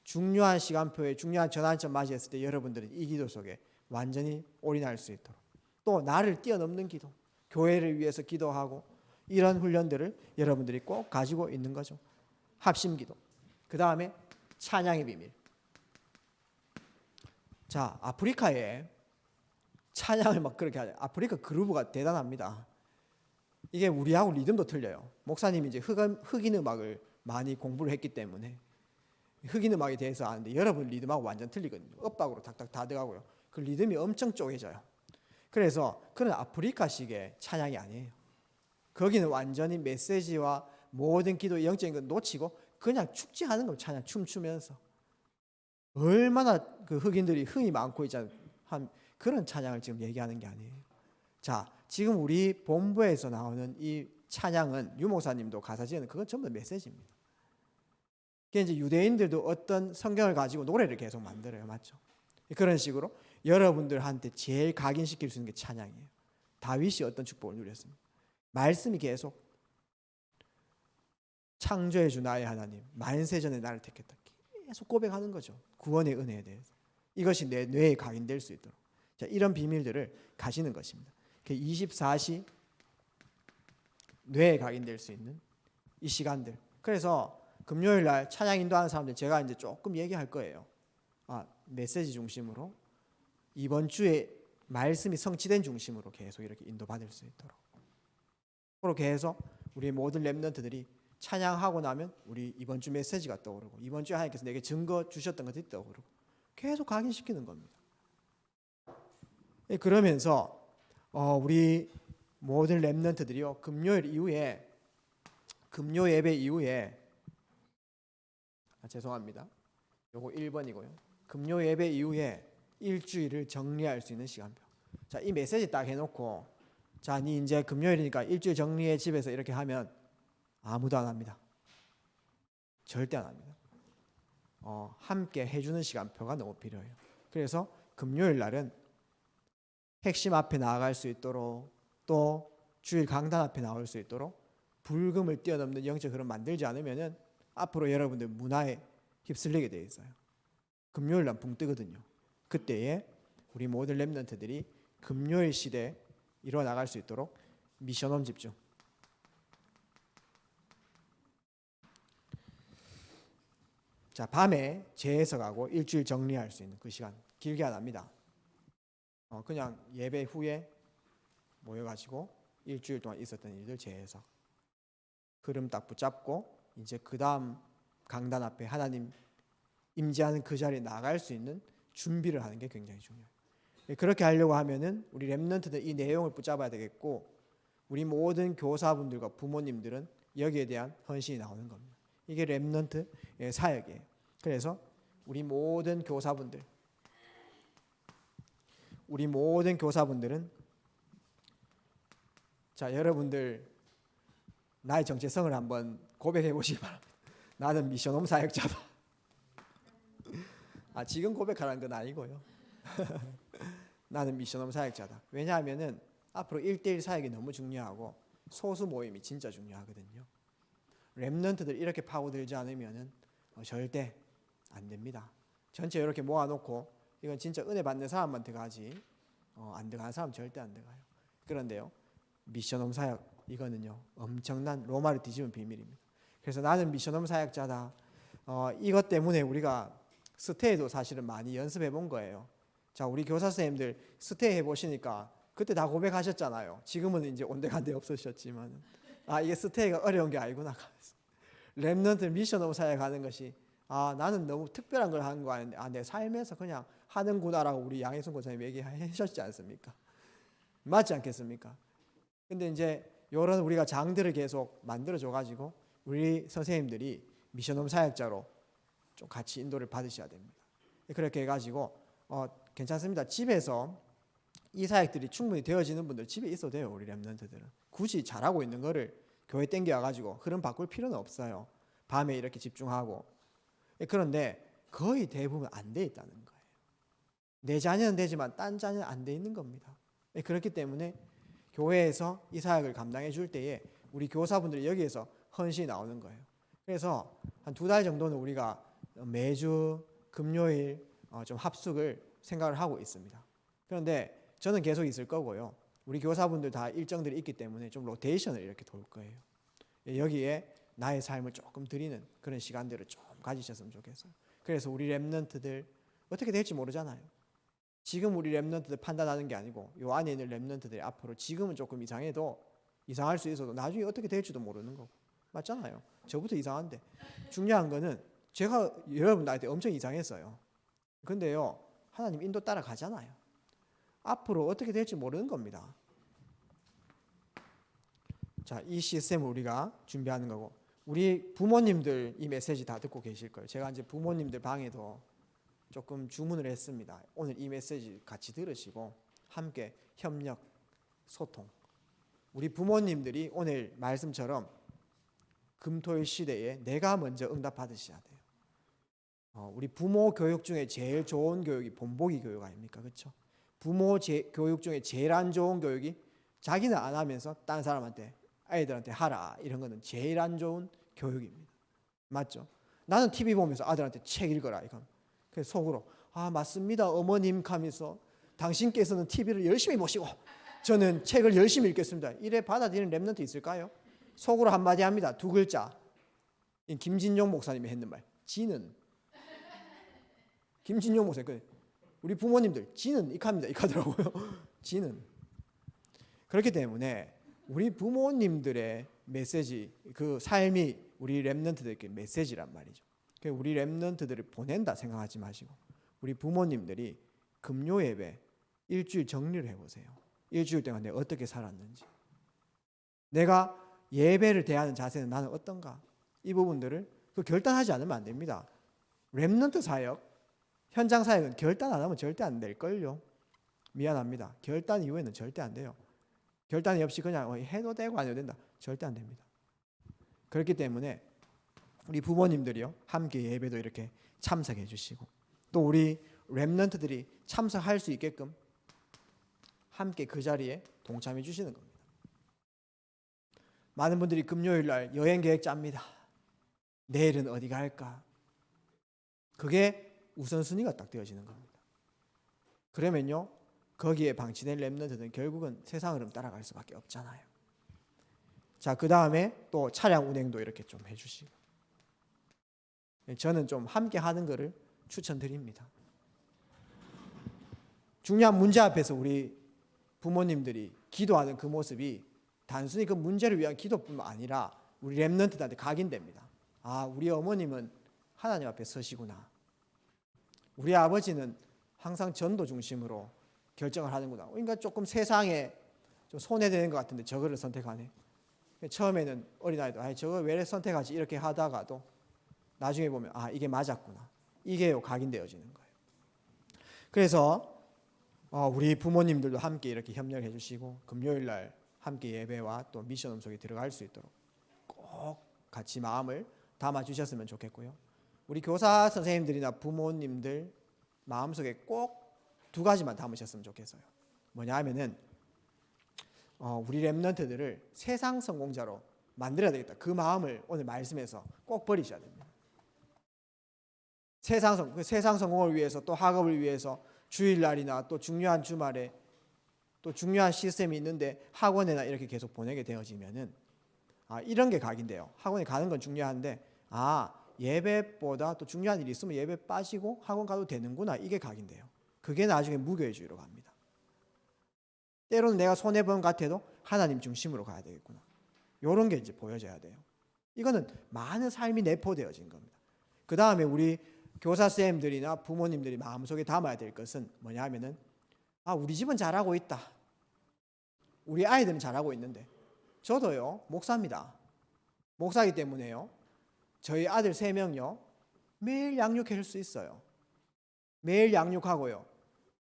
중요한 시간표에 중요한 전환점 맞이했을 때 여러분들은 이 기도 속에 완전히 올인할 수 있도록, 또 나를 뛰어넘는 기도, 교회를 위해서 기도하고 이런 훈련들을 여러분들이 꼭 가지고 있는 거죠. 합심기도. 그 다음에 찬양의 비밀. 자, 아프리카에 찬양을 막 그렇게 하죠. 아프리카 그루브가 대단합니다. 이게 우리하고 리듬도 틀려요. 목사님이 이제 흑인 음악을 많이 공부를 했기 때문에 흑인 음악에 대해서 아는데 여러분 리듬하고 완전 틀리거든요. 엇박으로 탁탁 다 들어가고요. 그 리듬이 엄청 쪼개져요. 그래서 그런 아프리카식의 찬양이 아니에요. 거기는 완전히 메시지와 모든 기도 영적인 걸 놓치고 그냥 축제하는 거예요. 찬양 춤추면서 얼마나 그 흑인들이 흥이 많고 있잖아요. 한 그런 찬양을 지금 얘기하는 게 아니에요. 자, 지금 우리 본부에서 나오는 이 찬양은 유목사님도 가사 지은 그건 전부 메시지입니다. 그게 이제 유대인들도 어떤 성경을 가지고 노래를 계속 만들어요, 맞죠? 그런 식으로 여러분들한테 제일 각인시킬 수 있는 게 찬양이에요. 다윗이 어떤 축복을 누렸습니까? 말씀이 계속 창조해 주 나의 하나님, 만세전에 나를 택했다. 계속 고백하는 거죠. 구원의 은혜에 대해서. 이것이 내 뇌에 각인될 수 있도록. 자, 이런 비밀들을 가시는 것입니다. 24시 뇌에 각인될 수 있는 이 시간들. 그래서 금요일 날 찬양 인도하는 사람들 제가 이제 조금 얘기할 거예요. 메시지 중심으로 이번 주에 말씀이 성취된 중심으로 계속 이렇게 인도받을 수 있도록. 그렇게 해서 우리 모든 렘넌트들이 찬양하고 나면 우리 이번 주 메시지가 떠오르고 이번 주에 하나님께서 내게 증거 주셨던 것들이 떠오르고 계속 각인시키는 겁니다. 그러면서 우리 모든 렘넌트들이요 금요일 이후에 금요 예배 이후에 죄송합니다. 요거 1번이고요. 금요 예배 이후에 일주일을 정리할 수 있는 시간표. 자, 이 메시지 딱 해놓고 자, 니 이제 금요일이니까 일주일 정리해 집에서 이렇게 하면 아무도 안 합니다. 절대 안 합니다. 함께 해주는 시간표가 너무 필요해요. 그래서 금요일 날은 핵심 앞에 나아갈 수 있도록 또 주일 강단 앞에 나올 수 있도록 불금을 뛰어넘는 영적 흐름 만들지 않으면은 앞으로 여러분들 문화에 휩쓸리게 돼 있어요. 금요일 날 붕 뜨거든요. 그때에 우리 모든 렘넌트들이 금요일 시대에 일어나갈 수 있도록 미션홈 집중. 자, 밤에 재해석하고 일주일 정리할 수 있는 그 시간 길게 안 합니다. 그냥 예배 후에 모여가지고 일주일 동안 있었던 일들 재해석 흐름 딱 붙잡고 이제 그 다음 강단 앞에 하나님 임재하는 그 자리에 나갈 수 있는 준비를 하는 게 굉장히 중요해요. 그렇게 하려고 하면은 우리 렘넌트들 이 내용을 붙잡아야 되겠고 우리 모든 교사분들과 부모님들은 여기에 대한 헌신이 나오는 겁니다. 이게 렘넌트 사역이에요. 그래서 우리 모든 교사분들은 자, 여러분들 나의 정체성을 한번 고백해 보시기 바랍니다. 나는 미션홈 사역자다. 지금 고백하라는 건 아니고요. 나는 미션홈 사역자다. 왜냐하면은 앞으로 1대1 사역이 너무 중요하고 소수 모임이 진짜 중요하거든요. 렘넌트들 이렇게 파고들지 않으면은 절대 안 됩니다. 전체 이렇게 모아놓고 이건 진짜 은혜 받는 사람만 들어가지 안 들어가는 사람 절대 안 들어가요. 그런데요 미션홈 사역 이거는요 엄청난 로마를 뒤집은 비밀입니다. 그래서 나는 미션홈 사역자다. 이것 때문에 우리가 스테이도 사실은 많이 연습해 본 거예요. 자, 우리 교사 선생님들 스테이 해보시니까 그때 다 고백하셨잖아요. 지금은 이제 온데간데 없으셨지만 이게 스테이가 어려운 게 아니구나. 렘넌트 미션홈 사역하는 것이 나는 너무 특별한 걸 하는 거 아닌데 내 삶에서 그냥 하는구나라고 우리 양혜순 권사님 얘기하셨지 않습니까? 맞지 않겠습니까? 근데 이제 이런 우리가 장들을 계속 만들어줘 가지고 우리 선생님들이 미션홈 사역자로 좀 같이 인도를 받으셔야 됩니다. 그렇게 해가지고 괜찮습니다. 집에서 이 사역들이 충분히 되어지는 분들 집에 있어도 돼요. 우리 렘넌트들은 굳이 잘하고 있는 거를 교회 땡겨 가지고 흐름 바꿀 필요는 없어요. 밤에 이렇게 집중하고. 그런데 거의 대부분 안 돼 있다는 거예요. 내 자녀는 되지만 딴 자녀는 안 돼 있는 겁니다. 그렇기 때문에 교회에서 이 사역을 감당해 줄 때에 우리 교사분들이 여기에서 헌신이 나오는 거예요. 그래서 한 2달 정도는 우리가 매주 금요일 좀 합숙을 생각을 하고 있습니다. 그런데 저는 계속 있을 거고요. 우리 교사분들 다 일정들이 있기 때문에 좀 로테이션을 이렇게 돌 거예요. 여기에 나의 삶을 조금 드리는 그런 시간들을 좀 가지셨으면 좋겠어요. 그래서 우리 렘넌트들 어떻게 될지 모르잖아요. 지금 우리 렘넌트들 판단하는 게 아니고 요 안에 있는 렘넌트들이 앞으로 지금은 조금 이상해도 이상할 수 있어도 나중에 어떻게 될지도 모르는 거고. 맞잖아요. 저부터 이상한데. 중요한 거는 제가 여러분 나이 때 엄청 이상했어요. 근데요, 하나님 인도 따라가잖아요. 앞으로 어떻게 될지 모르는 겁니다. 자, 이 시스템을 우리가 준비하는 거고, 우리 부모님들 이 메시지 다 듣고 계실 거예요. 제가 이제 부모님들 방에도 조금 주문을 했습니다. 오늘 이 메시지 같이 들으시고 함께 협력, 소통. 우리 부모님들이 오늘 말씀처럼 금토일 시대에 내가 먼저 응답받으셔야 돼요. 우리 부모 교육 중에 제일 좋은 교육이 본보기 교육 아닙니까? 그렇죠? 부모 교육 중에 제일 안 좋은 교육이 자기는 안 하면서 다른 사람한테 아이들한테 하라 이런 거는 제일 안 좋은 교육입니다. 맞죠? 나는 TV 보면서 아들한테 책 읽어라 이건. 그래서 속으로 맞습니다 어머님 하면서 당신께서는 TV를 열심히 보시고 저는 책을 열심히 읽겠습니다. 이래 받아들이는 렘넌트 있을까요? 속으로 한마디 합니다. 두 글자. 김진용 목사님이 했는 말. 지는. 김진용 목사님. 우리 부모님들 지는 이카입니다. 이카더라고요. 지는. 그렇기 때문에 우리 부모님들의 메시지, 그 삶이 우리 렘넌트들에게 메시지란 말이죠. 우리 렘넌트들을 보낸다 생각하지 마시고 우리 부모님들이 금요 예배 일주일 정리를 해보세요. 일주일 동안 내가 어떻게 살았는지, 내가 예배를 대하는 자세는 나는 어떤가, 이 부분들을 결단하지 않으면 안 됩니다. 렘넌트 사역, 현장 사역은 결단 안 하면 절대 안 될걸요. 미안합니다. 결단 이후에는 절대 안 돼요. 결단이 없이 그냥 해도 되고 안 해도 된다. 절대 안 됩니다. 그렇기 때문에 우리 부모님들이요 함께 예배도 이렇게 참석해 주시고 또 우리 렘넌트들이 참석할 수 있게끔 함께 그 자리에 동참해 주시는 겁니다. 많은 분들이 금요일 날 여행 계획 짭니다. 내일은 어디 갈까? 그게 우선순위가 딱 되어지는 겁니다. 그러면요 거기에 방치된 렘넌트들은 결국은 세상 흐름 따라갈 수밖에 없잖아요. 자, 그 다음에 또 차량 운행도 이렇게 좀 해주시고 저는 좀 함께 하는 것을 추천드립니다. 중요한 문제 앞에서 우리 부모님들이 기도하는 그 모습이 단순히 그 문제를 위한 기도뿐만 아니라 우리 렘넌트들한테 각인됩니다. 우리 어머님은 하나님 앞에 서시구나. 우리 아버지는 항상 전도 중심으로 결정을 하는구나. 그러니까 조금 세상에 좀 손해되는 것 같은데 저거를 선택하네. 처음에는 어린아이도 저걸 왜 선택하지 이렇게 하다가도 나중에 보면 이게 맞았구나. 이게 각인되어지는 거예요. 그래서 우리 부모님들도 함께 이렇게 협력해 주시고 금요일 날 함께 예배와 또 미션 음속에 들어갈 수 있도록 꼭 같이 마음을 담아 주셨으면 좋겠고요. 우리 교사 선생님들이나 부모님들 마음속에 꼭 두 가지만 담으셨으면 좋겠어요. 뭐냐 하면은 우리 렘넌트들을 세상 성공자로 만들어야 되겠다. 그 마음을 오늘 말씀에서 꼭 버리셔야 됩니다. 세상 성공을 위해서 또 학업을 위해서 주일날이나 또 중요한 주말에 또 중요한 시스템이 있는데 학원에나 이렇게 계속 보내게 되어지면은 이런 게 각인돼요. 학원에 가는 건 중요한데 예배보다 또 중요한 일이 있으면 예배 빠지고 학원 가도 되는구나. 이게 각인돼요. 그게 나중에 무교회주의로 갑니다. 때로는 내가 손해본 것 같아도 하나님 중심으로 가야 되겠구나. 이런 게 이제 보여져야 돼요. 이거는 많은 삶이 내포되어진 겁니다. 그 다음에 우리 교사쌤들이나 부모님들이 마음속에 담아야 될 것은 뭐냐 하면은 우리 집은 잘하고 있다. 우리 아이들은 잘하고 있는데 저도요 목사입니다. 목사이기 때문에요 저희 아들 3명요 매일 양육할 수 있어요. 매일 양육하고요.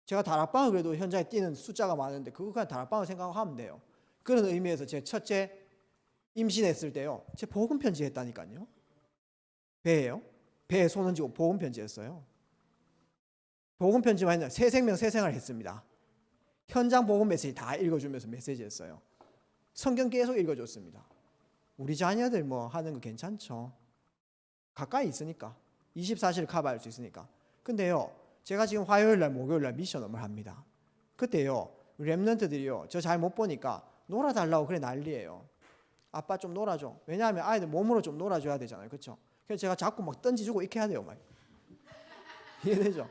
제가 다락방을 그래도 현장에 뛰는 숫자가 많은데 그거 그냥 다락방을 생각하면 돼요. 그런 의미에서 제 첫째 임신했을 때요 제 복음 편지 했다니까요. 배에요. 배에 손 얹고 복음 편지 했어요. 복음 편지만 했는데 새 생명 새 생활 했습니다. 현장 복음 메시지 다 읽어주면서 메시지 했어요. 성경 계속 읽어줬습니다. 우리 자녀들 하는 거 괜찮죠. 가까이 있으니까 24시를 커버할 수 있으니까. 근데요 제가 지금 화요일날 목요일날 미션 업무를 합니다. 그때요 랩런트들이요, 저 잘 못 보니까 놀아달라고 그래 난리예요. 아빠 좀 놀아줘. 왜냐하면 아이들 몸으로 좀 놀아줘야 되잖아요, 그렇죠? 그래서 제가 자꾸 막 던지주고 이렇게 해야 돼요, 막. 이해되죠?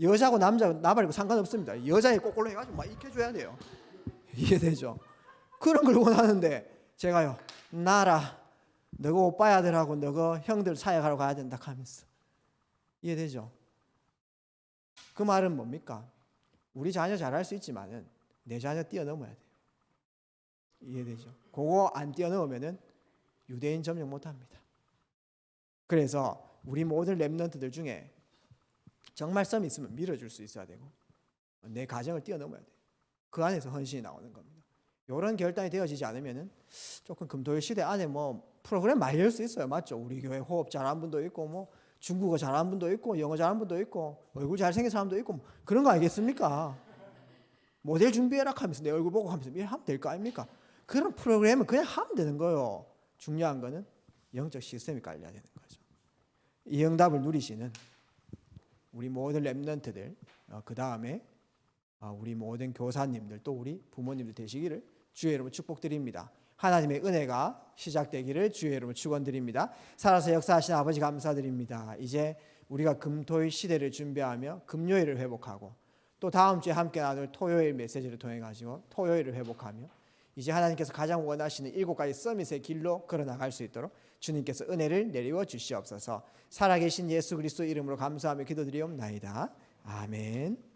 여자고 남자고 나발이고 상관없습니다. 여자애 꼬꼴로 해가지고 막 익혀줘야 돼요. 이해되죠? 그런 걸 원하는데 제가요, 나라 너가 오빠 아들하고 너가 형들 사역하러 가야 된다 하면서. 이해되죠? 그 말은 뭡니까? 우리 자녀 잘할 수 있지만은 내 자녀 뛰어넘어야 돼요. 이해되죠? 그거 안 뛰어넘으면은 유대인 점령 못합니다. 그래서 우리 모든 랩런트들 중에 정말 썸이 있으면 밀어줄 수 있어야 되고 내 가정을 뛰어넘어야 돼요. 그 안에서 헌신이 나오는 겁니다. 이런 결단이 되어지지 않으면은 조금 금토일 시대 안에 뭐 프로그램 많이 열 수 있어요. 맞죠? 우리 교회 호흡 잘하는 분도 있고 뭐 중국어 잘하는 분도 있고 영어 잘하는 분도 있고 얼굴 잘생긴 사람도 있고 뭐 그런 거 알겠습니까? 모델 준비해라 하면서 내 얼굴 보고 하면서 하면 될 거 아닙니까? 그런 프로그램은 그냥 하면 되는 거예요. 중요한 거는 영적 시스템이 깔려야 되는 거죠. 이 응답을 누리시는 우리 모든 랩런트들, 그 다음에 우리 모든 교사님들 또 우리 부모님들 되시기를 주의 이름으로 축복드립니다. 하나님의 은혜가 시작되기를 주의 이름으로 축원드립니다. 살아서 역사하신 아버지 감사드립니다. 이제 우리가 금토일 시대를 준비하며 금요일을 회복하고 또 다음 주에 함께 나눌 토요일 메시지를 통해 가지고 토요일을 회복하며 이제 하나님께서 가장 원하시는 7가지 서밋의 길로 걸어나갈 수 있도록 주님께서 은혜를 내리워 주시옵소서. 살아계신 예수 그리스도 이름으로 감사하며 기도드리옵나이다. 아멘.